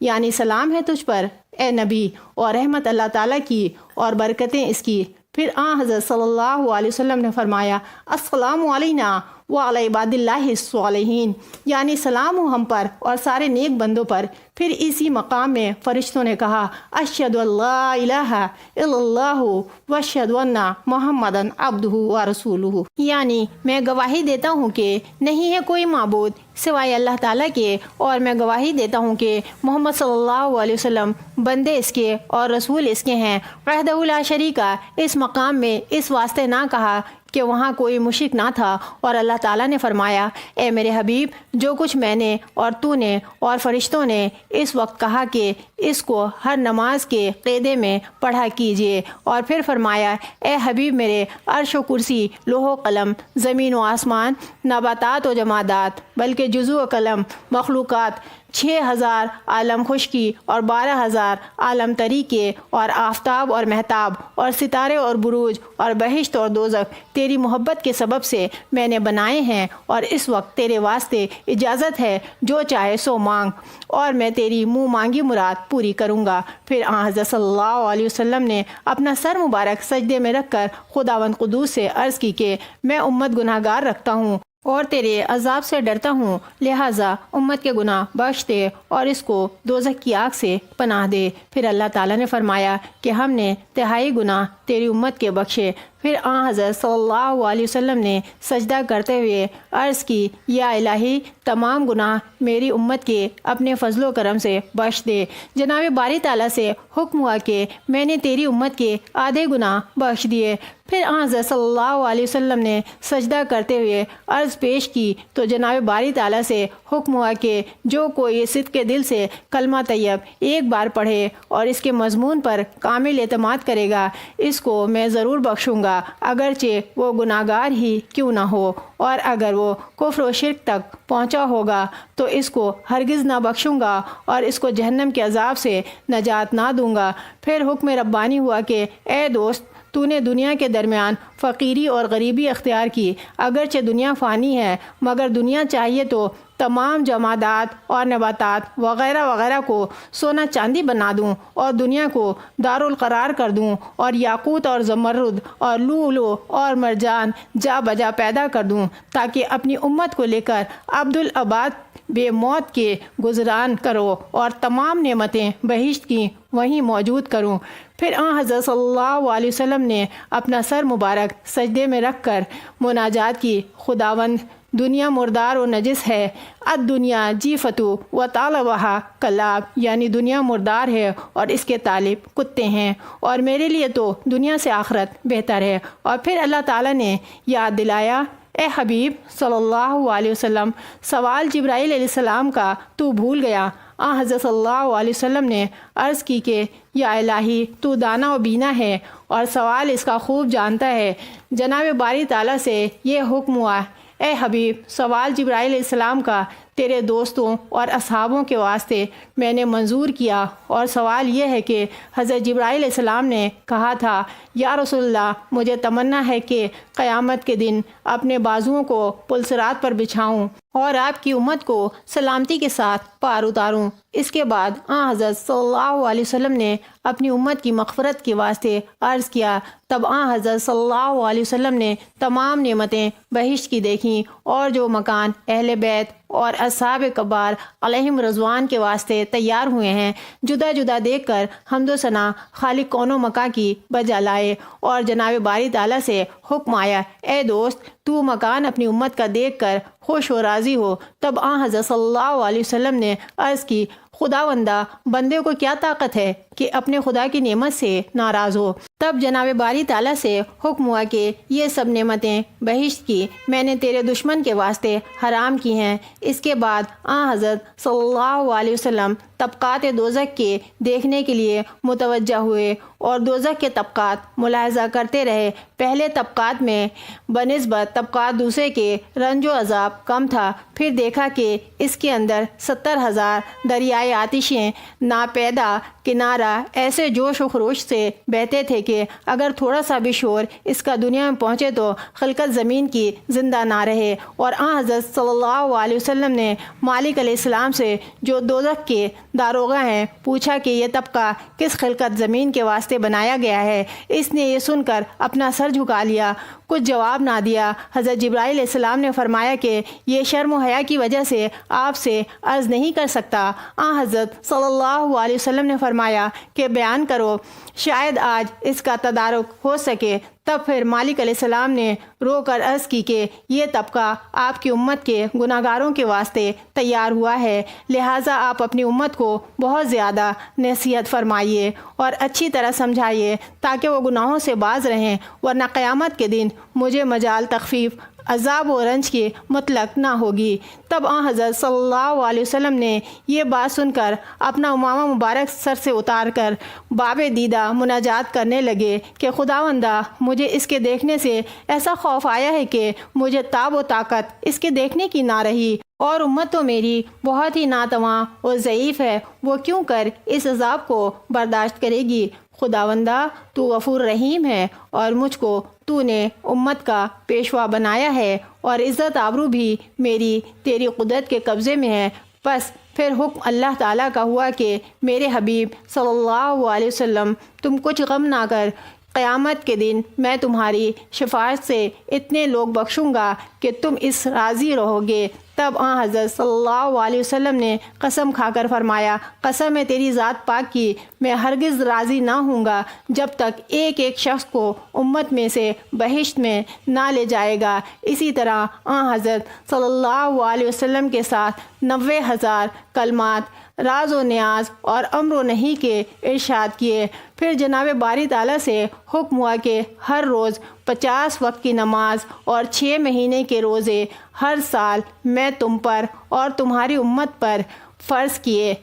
Speaker 1: یعنی سلام ہے تجھ پر اے نبی، اور رحمت اللہ تعالیٰ کی اور برکتیں اس کی۔ پھر حضرت صلی اللہ علیہ وسلم نے فرمایا السلام علینا وعلی عباد اللہ الصالحین، یعنی سلام ہو ہم پر اور سارے نیک بندوں پر۔ پھر اسی مقام میں فرشتوں نے کہا اشہد ان لا الہ الا اللہ واشہد ان محمدا عبدہ ورسولہ، یعنی میں گواہی دیتا ہوں کہ نہیں ہے کوئی معبود سوائے اللہ تعالیٰ کے، اور میں گواہی دیتا ہوں کہ محمد صلی اللہ علیہ وسلم بندے اس کے اور رسول اس کے ہیں۔ وحدہ لا شریک، اس مقام میں اس واسطے نہ کہا کہ وہاں کوئی مشرک نہ تھا، اور اللہ تعالیٰ نے فرمایا اے میرے حبیب جو کچھ میں نے اور تو نے اور فرشتوں نے اس وقت کہا کہ اس کو ہر نماز کے قیدے میں پڑھا کیجیے، اور پھر فرمایا اے حبیب میرے عرش و کرسی لوح و قلم زمین و آسمان نباتات و جمادات بلکہ جزو و قلم مخلوقات 6,000 عالم خشکی اور 12,000 عالم تری کے، اور آفتاب اور مہتاب اور ستارے اور بروج اور بہشت اور دوزخ تیری محبت کے سبب سے میں نے بنائے ہیں، اور اس وقت تیرے واسطے اجازت ہے، جو چاہے سو مانگ اور میں تیری منہ مانگی مراد پوری کروں گا۔ پھر آن حضرت صلی اللہ علیہ وسلم نے اپنا سر مبارک سجدے میں رکھ کر خداوند قدوس سے عرض کی کہ میں امت گناہ گار رکھتا ہوں اور تیرے عذاب سے ڈرتا ہوں، لہٰذا امت کے گناہ بخش دے اور اس کو دوزخ کی آگ سے پناہ دے۔ پھر اللہ تعالیٰ نے فرمایا کہ ہم نے تہائی گناہ تیری امت کے بخشے۔ پھر آن حضرت صلی اللہ علیہ وسلم نے سجدہ کرتے ہوئے عرض کی، یا الہی تمام گناہ میری امت کے اپنے فضل و کرم سے بخش دے۔ جناب باری تعالیٰ سے حکم ہوا کہ میں نے تیری امت کے آدھے گناہ بخش دیے۔ پھر آن حضرت صلی اللہ علیہ وسلم نے سجدہ کرتے ہوئے عرض پیش کی تو جناب باری تعالیٰ سے حکم ہوا کہ جو کوئی صدق کے دل سے کلمہ طیب ایک بار پڑھے اور اس کے مضمون پر کامل اعتماد کرے گا، اس کو میں ضرور بخشوں گا، اگرچہ وہ گناہ گار ہی کیوں نہ ہو، اور اگر وہ کفر و شرک تک پہنچا ہوگا تو اس کو ہرگز نہ بخشوں گا اور اس کو جہنم کے عذاب سے نجات نہ دوں گا۔ پھر حکم ربانی ہوا کہ اے دوست، تو نے دنیا کے درمیان فقیری اور غریبی اختیار کی، اگرچہ دنیا فانی ہے، مگر دنیا چاہیے تو تمام جمادات اور نباتات وغیرہ وغیرہ کو سونا چاندی بنا دوں اور دنیا کو دارالقرار کر دوں اور یاقوت اور زمرد اور لؤلؤ اور مرجان جا بجا پیدا کر دوں، تاکہ اپنی امت کو لے کر عبدالآباد بے موت کے گزران کرو اور تمام نعمتیں بہشت کی وہیں موجود کروں۔ پھر آن حضرت صلی اللہ علیہ وسلم نے اپنا سر مبارک سجدے میں رکھ کر مناجات کی، خداوند دنیا مردار و نجس ہے، الدنیا جیفتو و طالبہا کلاب، یعنی دنیا مردار ہے اور اس کے طالب کتے ہیں، اور میرے لیے تو دنیا سے آخرت بہتر ہے۔ اور پھر اللہ تعالیٰ نے یاد دلایا، اے حبیب صلی اللہ علیہ وسلم، سوال جبرائیل علیہ السلام کا تو بھول گیا۔ آن حضرت صلی اللہ علیہ وسلم نے عرض کی کہ یا الہی تو دانا و بینا ہے اور سوال اس کا خوب جانتا ہے۔ جناب باری تعالیٰ سے یہ حکم ہوا، اے حبیب، سوال جبرائیل علیہ السلام کا تیرے دوستوں اور اصحابوں کے واسطے میں نے منظور کیا، اور سوال یہ ہے کہ حضرت جبرائیل علیہ السلام نے کہا تھا، یا رسول اللہ، مجھے تمنا ہے کہ قیامت کے دن اپنے بازوؤں کو پلسرات پر بچھاؤں اور آپ کی امت کو سلامتی کے ساتھ پار اتاروں۔ اس کے بعد آن حضرت صلی اللہ علیہ وسلم نے اپنی امت کی مغفرت کے واسطے عرض کیا، تب آن حضرت صلی اللہ علیہ وسلم نے تمام نعمتیں بہشت کی دیکھیں، اور جو مکان اہل بیت اور اصحاب کبار علیہم رضوان کے واسطے تیار ہوئے ہیں، جدا جدا دیکھ کر حمد و ثنا خالق کون و مکاں کی بجا لائے، اور جناب باری تعالیٰ سے حکم آیا، اے دوست، تو مکان اپنی امت کا دیکھ کر خوش و راضی ہو۔ تب آن حضرت صلی اللہ علیہ وسلم نے عرض کی، خداوندہ، بندے کو کیا طاقت ہے کہ اپنے خدا کی نعمت سے ناراض ہو؟ تب جناب باری تعالیٰ سے حکم ہوا کہ یہ سب نعمتیں بہشت کی میں نے تیرے دشمن کے واسطے حرام کی ہیں۔ اس کے بعد آن حضرت صلی اللہ علیہ وسلم طبقات دوزخ کے دیکھنے کے لیے متوجہ ہوئے اور دوزخ کے طبقات ملاحظہ کرتے رہے۔ پہلے طبقات میں بنسبت طبقات دوسرے کے رنج و عذاب کم تھا، پھر دیکھا کہ اس کے اندر 70,000 دریائے آتشیں ناپیدا کنارہ ایسے جوش و خروش سے بہتے تھے کہ اگر تھوڑا سا بھی شور اس کا دنیا میں پہنچے تو خلقت زمین کی زندہ نہ رہے۔ اور آن حضرت صلی اللہ علیہ وسلم نے مالک علیہ السلام سے، جو دوزخ کے داروغہ ہیں، پوچھا کہ یہ طبقہ کس خلقت زمین کے واسطے بنایا گیا ہے؟ اس نے یہ سن کر اپنا سر جھکا لیا، کچھ جواب نہ دیا۔ حضرت جبرائیل علیہ السلام نے فرمایا کہ یہ شرم و حیا کی وجہ سے آپ سے عرض نہیں کر سکتا۔ آن حضرت صلی اللہ علیہ وسلم نے فرمایا کہ بیان کرو، شاید آج اس کا تدارک ہو سکے۔ تب پھر مالک علیہ السلام نے رو کر عرض کی کہ یہ طبقہ آپ کی امت کے گناہ گاروں کے واسطے تیار ہوا ہے، لہٰذا آپ اپنی امت کو بہت زیادہ نصیحت فرمائیے اور اچھی طرح سمجھائیے تاکہ وہ گناہوں سے باز رہیں، ورنہ قیامت کے دن مجھے مجال تخفیف عذاب و رنج کی مطلق نہ ہوگی۔ تب آن حضرت صلی اللہ علیہ وسلم نے یہ بات سن کر اپنا امامہ مبارک سر سے اتار کر باب دیدہ مناجات کرنے لگے کہ خداوندہ، مجھے اس کے دیکھنے سے ایسا خوف آیا ہے کہ مجھے تاب و طاقت اس کے دیکھنے کی نہ رہی، اور امت تو میری بہت ہی ناتواں اور ضعیف ہے، وہ کیوں کر اس عذاب کو برداشت کرے گی؟ خداوندہ، تو غفور رحیم ہے، اور مجھ کو تو نے امت کا پیشوا بنایا ہے، اور عزت آبرو بھی میری تیری قدرت کے قبضے میں ہے۔ بس پھر حکم اللہ تعالیٰ کا ہوا کہ میرے حبیب صلی اللہ علیہ وسلم، تم کچھ غم نہ کر، قیامت کے دن میں تمہاری شفاعت سے اتنے لوگ بخشوں گا کہ تم اس راضی رہو گے۔ تب آن حضرت صلی اللہ علیہ وسلم نے قسم کھا کر فرمایا، قسم ہے تیری ذات پاک کی، میں ہرگز راضی نہ ہوں گا جب تک ایک ایک شخص کو امت میں سے بہشت میں نہ لے جائے گا۔ اسی طرح آن حضرت صلی اللہ علیہ وسلم کے ساتھ 90,000 کلمات راز و نیاز اور امر و نہی کے ارشاد کیے۔ پھر جناب باری تعالیٰ سے حکم ہوا کہ ہر روز 50 وقت کی نماز اور 6 مہینے کے روزے ہر سال میں تم پر اور تمہاری امت پر فرض کیے۔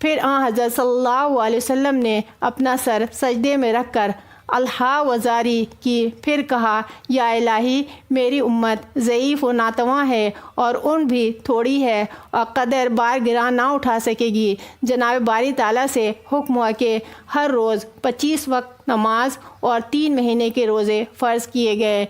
Speaker 1: پھر آن حضرت صلی اللہ علیہ وسلم نے اپنا سر سجدے میں رکھ کر الہا وزاری کی، پھر کہا، یا الہی، میری امت ضعیف و ناتواں ہے اور ان بھی تھوڑی ہے اور قدر بار گراں نہ اٹھا سکے گی۔ جناب باری تعالیٰ سے حکم ہوا کہ ہر روز 25 وقت نماز اور 3 مہینے کے روزے فرض کیے گئے۔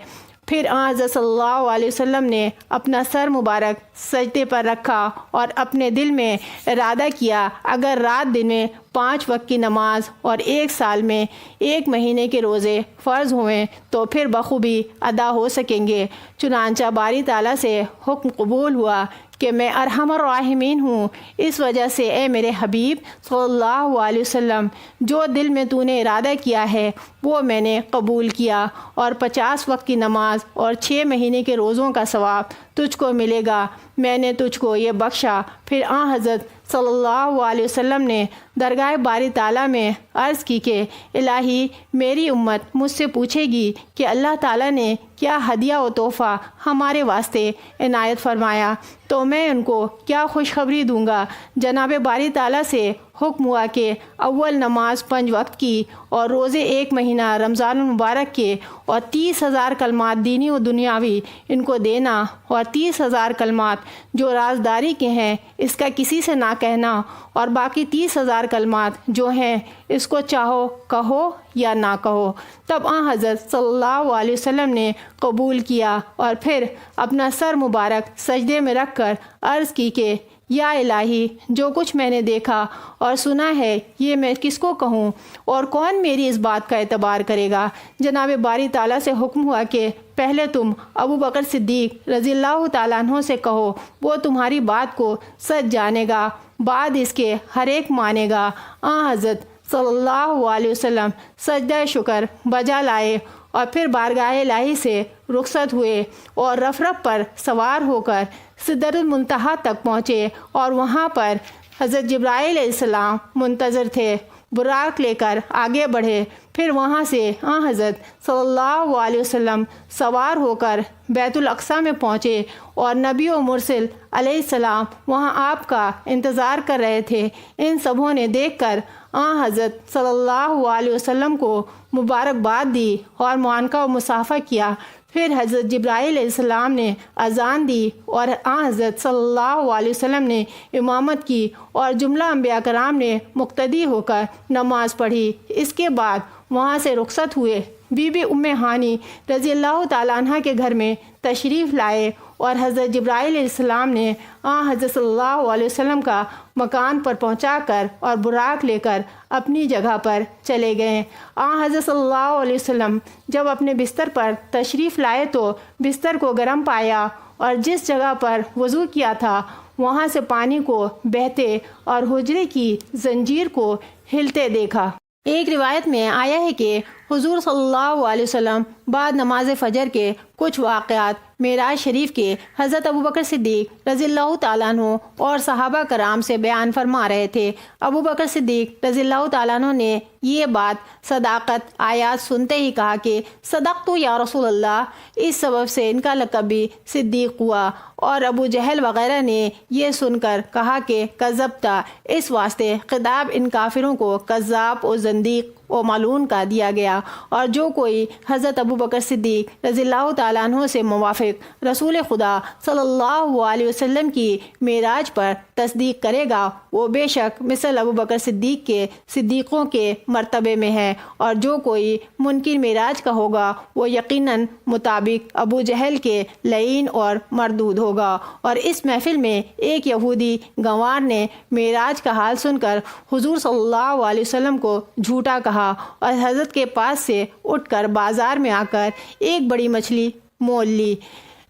Speaker 1: پھر آن حضرت صلی اللہ علیہ وسلم نے اپنا سر مبارک سجدے پر رکھا اور اپنے دل میں ارادہ کیا، اگر رات دن میں 5 وقت کی نماز اور 1 سال میں 1 مہینے کے روزے فرض ہوئیں تو پھر بخوبی ادا ہو سکیں گے۔ چنانچہ باری تعالیٰ سے حکم قبول ہوا کہ میں ارحم الراحمین ہوں، اس وجہ سے اے میرے حبیب صلی اللہ علیہ وسلم، جو دل میں تو نے ارادہ کیا ہے وہ میں نے قبول کیا، اور 50 وقت کی نماز اور 6 مہینے کے روزوں کا ثواب تجھ کو ملے گا، میں نے تجھ کو یہ بخشا۔ پھر آن حضرت صلی اللہ علیہ وسلم نے درگاہ باری تعالیٰ میں عرض کی کہ الہی، میری امت مجھ سے پوچھے گی کہ اللہ تعالیٰ نے کیا ہدیہ و تحفہ ہمارے واسطے عنایت فرمایا، تو میں ان کو کیا خوشخبری دوں گا؟ جناب باری تعالیٰ سے حکم ہوا کہ اول نماز 5 وقت کی اور روزے 1 مہینہ رمضان المبارک کے اور 30,000 کلمات دینی و دنیاوی ان کو دینا، اور 30,000 کلمات جو رازداری کے ہیں اس کا کسی سے نہ کہنا، اور باقی 30,000 کلمات جو ہیں اس کو چاہو کہو یا نہ کہو۔ تب آن حضرت صلی اللہ علیہ وسلم نے قبول کیا اور پھر اپنا سر مبارک سجدے میں رکھ کر عرض کی کہ یا الہی، جو کچھ میں نے دیکھا اور سنا ہے یہ میں کس کو کہوں، اور کون میری اس بات کا اعتبار کرے گا؟ جناب باری تعالیٰ سے حکم ہوا کہ پہلے تم ابو بکر صدیق رضی اللہ تعالیٰ عنہ سے کہو، وہ تمہاری بات کو سچ جانے گا، بعد اس کے ہر ایک مانے گا۔ آن حضرت صلی اللہ علیہ وسلم سجدہ شکر بجا لائے اور پھر بارگاہ الہی سے رخصت ہوئے اور رف پر سوار ہو کر سدرۃ المنتہا تک پہنچے، اور وہاں پر حضرت جبرائیل علیہ السلام منتظر تھے۔ براق لے کر آگے بڑھے، پھر وہاں سے آن حضرت صلی اللہ علیہ وسلم سوار ہو کر بیت الاقصیٰ میں پہنچے، اور نبی و مرسل علیہ السلام وہاں آپ کا انتظار کر رہے تھے۔ ان سبھوں نے دیکھ کر آن حضرت صلی اللہ علیہ وسلم کو مبارکباد دی اور معانقہ و مصافحہ کیا۔ پھر حضرت جبرائیل علیہ السلام نے اذان دی اور آن حضرت صلی اللہ علیہ وسلم نے امامت کی، اور جملہ انبیاء کرام نے مقتدی ہو کر نماز پڑھی۔ اس کے بعد وہاں سے رخصت ہوئے، بی بی ام ہانی رضی اللہ تعالیٰ عنہ کے گھر میں تشریف لائے، اور حضرت جبرائیل علیہ السلام نے آن حضرت صلی اللہ علیہ وسلم کا مکان پر پہنچا کر اور براق لے کر اپنی جگہ پر چلے گئے۔ آن حضرت صلی اللہ علیہ وسلم جب اپنے بستر پر تشریف لائے تو بستر کو گرم پایا، اور جس جگہ پر وضو کیا تھا وہاں سے پانی کو بہتے اور حجرے کی زنجیر کو ہلتے دیکھا۔ ایک روایت میں آیا ہے کہ حضور صلی اللہ علیہ وسلم بعد نماز فجر کے کچھ واقعات معراج شریف کے حضرت ابوبکر صدیق رضی اللہ تعالیٰ عنہ اور صحابہ کرام سے بیان فرما رہے تھے۔ ابوبکر صدیق رضی اللہ تعالیٰ عنہ نے یہ بات صداقت آیات سنتے ہی کہا کہ صدقت یا رسول اللہ، اس سبب سے ان کا لقب بھی صدیق ہوا۔ اور ابو جہل وغیرہ نے یہ سن کر کہا کہ کذبتا، اس واسطے خطاب ان کافروں کو کذاب و زندیق و ملعون کا دیا گیا۔ اور جو کوئی حضرت ابوبکر صدیق رضی اللہ تعالیٰ عنہ سے موافق رسول خدا صلی اللہ علیہ وسلم کی معراج پر تصدیق کرے گا، وہ بے شک مثل ابوبکر صدیق کے صدیقوں کے مرتبے میں ہے، اور جو کوئی منکر معراج کا ہوگا وہ یقیناً مطابق ابو جہل کے لعین اور مردود ہوگا۔ اور اس محفل میں ایک یہودی گنوار نے معراج کا حال سن کر حضور صلی اللہ علیہ وسلم کو جھوٹا کہا، اور حضرت کے پاس سے اٹھ کر بازار میں آ کر ایک بڑی مچھلی مول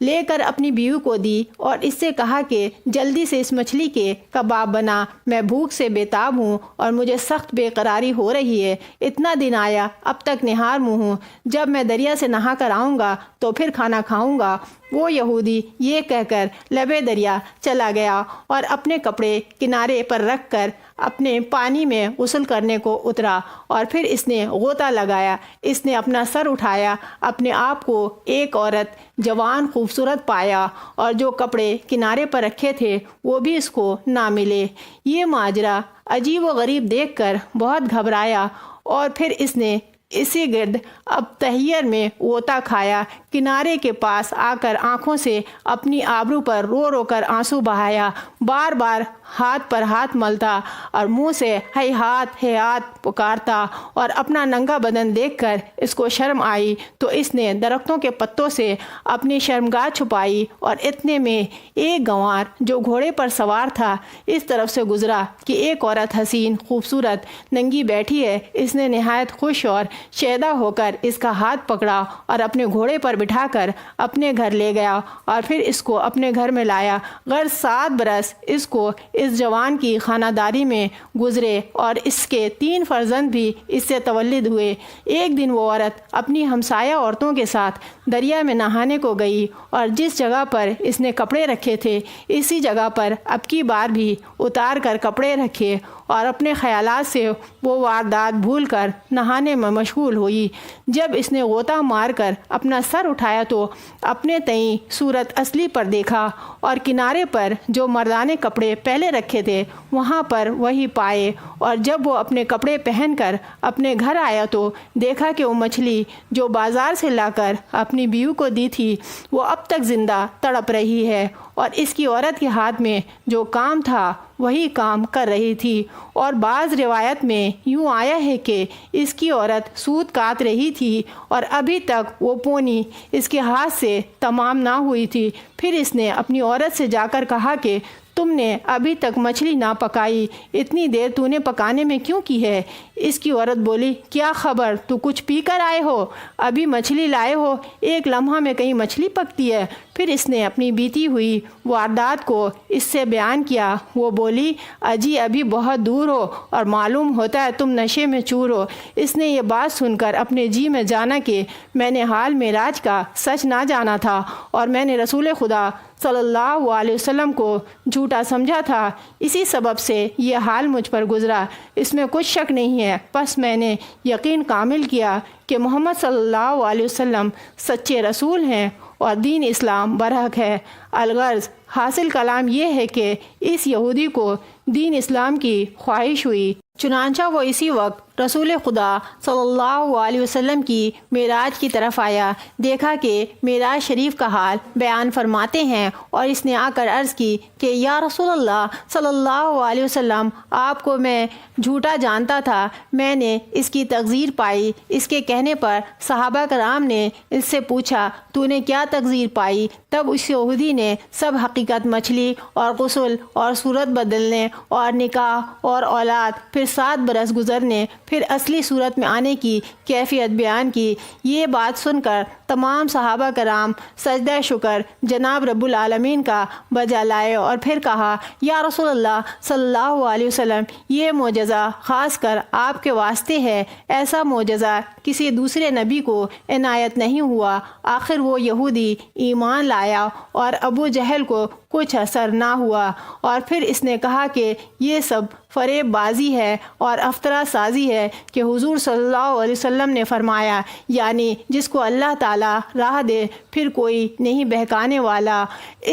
Speaker 1: لے کر اپنی بیوی کو دی، اور اس سے کہا کہ جلدی سے اس مچھلی کے کباب بنا، میں بھوک سے بےتاب ہوں اور مجھے سخت بے قراری ہو رہی ہے، اتنا دن آیا اب تک نہار منہ ہوں، جب میں دریا سے نہا کر آؤں گا تو پھر کھانا کھاؤں گا۔ وہ یہودی یہ کہہ کر لبے دریا چلا گیا اور اپنے کپڑے کنارے پر رکھ کر اپنے پانی میں غسل کرنے کو اترا، اور پھر اس نے غوطہ لگایا۔ اس نے اپنا سر اٹھایا، اپنے آپ کو ایک عورت جوان خوبصورت پایا، اور جو کپڑے کنارے پر رکھے تھے وہ بھی اس کو نہ ملے۔ یہ ماجرا عجیب و غریب دیکھ کر بہت گھبرایا، اور پھر اس نے اسی گرد اب تحیر میں غوطہ کھایا، کنارے کے پاس آ کر آنکھوں سے اپنی آبرو پر رو رو کر آنسو بہایا، بار بار ہاتھ پر ہاتھ ملتا اور منہ سے ہیہات ہیہات پکارتا، اور اپنا ننگا بدن دیکھ کر اس کو شرم آئی تو اس نے درختوں کے پتوں سے اپنی شرمگاہ چھپائی، اور اتنے میں ایک گنوار جو گھوڑے پر سوار تھا اس طرف سے گزرا کہ ایک عورت حسین خوبصورت ننگی بیٹھی ہے۔ اس نے نہایت خوش اور شیدا ہو کر اس کا ہاتھ پکڑا اور اپنے گھوڑے پر بٹھا کر اپنے گھر لے گیا، اور پھر اس کو اپنے گھر میں لایا۔ غرض 7 برس اس کو اس جوان کی خانہ داری میں گزرے، اور اس کے 3 فرزند بھی اس سے تولد ہوئے۔ ایک دن وہ عورت اپنی ہمسایہ عورتوں کے ساتھ دریا میں نہانے کو گئی، اور جس جگہ پر اس نے کپڑے رکھے تھے اسی جگہ پر اب کی بار بھی اتار کر کپڑے رکھے، اور اپنے خیالات سے وہ واردات بھول کر نہانے میں مشغول ہوئی۔ جب اس نے غوطہ مار کر اپنا سر اٹھایا تو اپنے تئیں صورت اصلی پر دیکھا، اور کنارے پر جو مردانے کپڑے پہلے رکھے تھے وہاں پر وہی پائے، اور جب وہ اپنے کپڑے پہن کر اپنے گھر آیا تو دیکھا کہ وہ مچھلی جو بازار سے لا کر اپنی بیوی کو دی تھی وہ اب تک زندہ تڑپ رہی ہے، اور اس کی عورت کے ہاتھ میں جو کام تھا وہی کام کر رہی تھی۔ اور بعض روایت میں یوں آیا ہے کہ اس کی عورت سود کاٹ رہی تھی اور ابھی تک وہ پونی اس کے ہاتھ سے تمام نہ ہوئی تھی۔ پھر اس نے اپنی عورت سے جا کر کہا کہ تم نے ابھی تک مچھلی نہ پکائی، اتنی دیر تو نے پکانے میں کیوں کی ہے؟ اس کی عورت بولی، کیا خبر، تو کچھ پی کر آئے ہو؟ ابھی مچھلی لائے ہو، ایک لمحہ میں کہیں مچھلی پکتی ہے؟ پھر اس نے اپنی بیتی ہوئی واردات کو اس سے بیان کیا۔ وہ بولی، اجی ابھی بہت دور ہو اور معلوم ہوتا ہے تم نشے میں چور ہو۔ اس نے یہ بات سن کر اپنے جی میں جانا کہ میں نے حال معراج کا سچ نہ جانا تھا، اور میں نے رسول خدا صلی اللہ علیہ وسلم کو جھوٹا سمجھا تھا، اسی سبب سے یہ حال مجھ پر گزرا، اس میں کچھ شک نہیں ہے۔ پس میں نے یقین کامل کیا کہ محمد صلی اللہ علیہ وسلم سچے رسول ہیں اور دین اسلام برحق ہے۔ الغرض حاصل کلام یہ ہے کہ اس یہودی کو دین اسلام کی خواہش ہوئی، چنانچہ وہ اسی وقت رسول خدا صلی اللہ علیہ وسلم کی معراج کی طرف آیا، دیکھا کہ معراج شریف کا حال بیان فرماتے ہیں، اور اس نے آ کر عرض کی کہ یا رسول اللہ صلی اللہ علیہ وسلم، آپ کو میں جھوٹا جانتا تھا، میں نے اس کی تغذیر پائی۔ اس کے کہنے پر صحابہ کرام نے اس سے پوچھا، تو نے کیا تغذیر پائی؟ تب اس یہودی نے سب حقیقت مچھلی اور غسل اور صورت بدلنے اور نکاح اور اولاد، پھر 7 برس گزرنے، پھر اصلی صورت میں آنے کی کیفیت بیان کی۔ یہ بات سن کر تمام صحابہ کرام سجدہ شکر جناب رب العالمین کا بجا لائے اور پھر کہا، یا رسول اللہ صلی اللہ علیہ وسلم، یہ معجزہ خاص کر آپ کے واسطے ہے۔ ایسا معجزہ کسی دوسرے نبی کو عنایت نہیں ہوا۔ آخر وہ یہودی ایمان لایا اور ابو جہل کو کچھ اثر نہ ہوا، اور پھر اس نے کہا کہ یہ سب فریب بازی ہے اور افطرہ سازی ہے کہ حضور صلی اللہ علیہ وسلم نے فرمایا، یعنی جس کو اللہ تعالیٰ راہ دے پھر کوئی نہیں بہکانے والا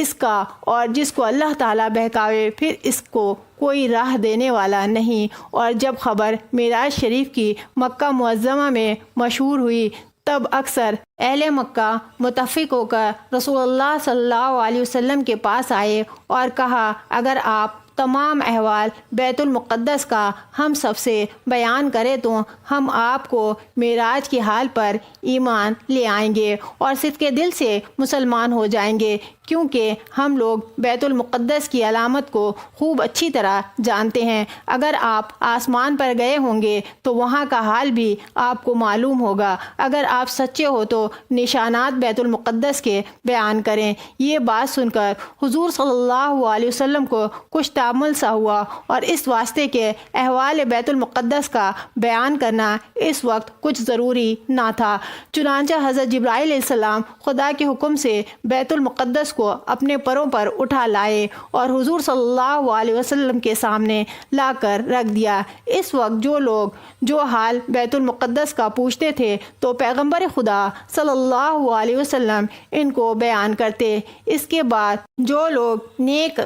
Speaker 1: اس کا، اور جس کو اللہ تعالیٰ بہکاوے پھر اس کو کوئی راہ دینے والا نہیں۔ اور جب خبر معراج شریف کی مکہ معظمہ میں مشہور ہوئی تب اکثر اہل مکہ متفق ہو کر رسول اللہ صلی اللہ علیہ وسلم کے پاس آئے اور کہا، اگر آپ تمام احوال بیت المقدس کا ہم سب سے بیان کریں تو ہم آپ کو معراج کے حال پر ایمان لے آئیں گے اور صدق دل سے مسلمان ہو جائیں گے، کیونکہ ہم لوگ بیت المقدس کی علامت کو خوب اچھی طرح جانتے ہیں۔ اگر آپ آسمان پر گئے ہوں گے تو وہاں کا حال بھی آپ کو معلوم ہوگا۔ اگر آپ سچے ہو تو نشانات بیت المقدس کے بیان کریں۔ یہ بات سن کر حضور صلی اللہ علیہ وسلم کو کچھ تعمل سا ہوا، اور اس واسطے کے احوال بیت المقدس کا بیان کرنا اس وقت کچھ ضروری نہ تھا۔ چنانچہ حضرت جبرائیل علیہ السلام خدا کے حکم سے بیت المقدس کو اپنے پروں پر اٹھا لائے اور حضور صلی اللہ علیہ وسلم کے سامنے لا کر رکھ دیا۔ اس وقت جو لوگ جو حال بیت المقدس کا پوچھتے تھے تو پیغمبر خدا صلی اللہ علیہ وسلم ان کو بیان کرتے۔ اس کے بعد جو لوگ نیک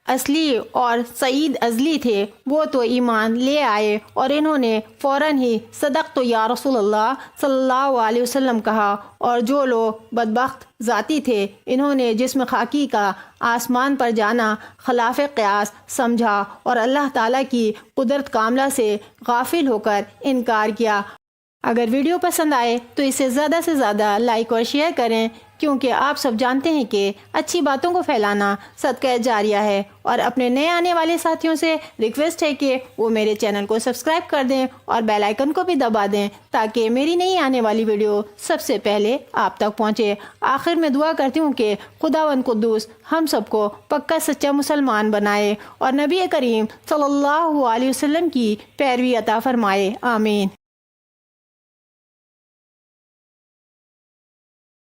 Speaker 1: اصلی اور سعید ازلی تھے وہ تو ایمان لے آئے اور انہوں نے فوراً ہی صدقت یا رسول اللہ صلی اللہ علیہ وسلم کہا، اور جو لوگ بدبخت ذاتی تھے انہوں نے جسم خاکی کا آسمان پر جانا خلاف قیاس سمجھا اور اللہ تعالیٰ کی قدرت کاملہ سے غافل ہو کر انکار کیا۔ اگر ویڈیو پسند آئے تو اسے زیادہ سے زیادہ لائک اور شیئر کریں، کیونکہ آپ سب جانتے ہیں کہ اچھی باتوں کو پھیلانا صدقہ جاریہ ہے۔ اور اپنے نئے آنے والے ساتھیوں سے ریکویسٹ ہے کہ وہ میرے چینل کو سبسکرائب کر دیں اور بیل آئیکن کو بھی دبا دیں تاکہ میری نئی آنے والی ویڈیو سب سے پہلے آپ تک پہنچے۔ آخر میں دعا کرتی ہوں کہ خداوند قدوس ہم سب کو پکا سچا مسلمان بنائے اور نبی کریم صلی اللہ علیہ وسلم کی پیروی عطا فرمائے، آمین۔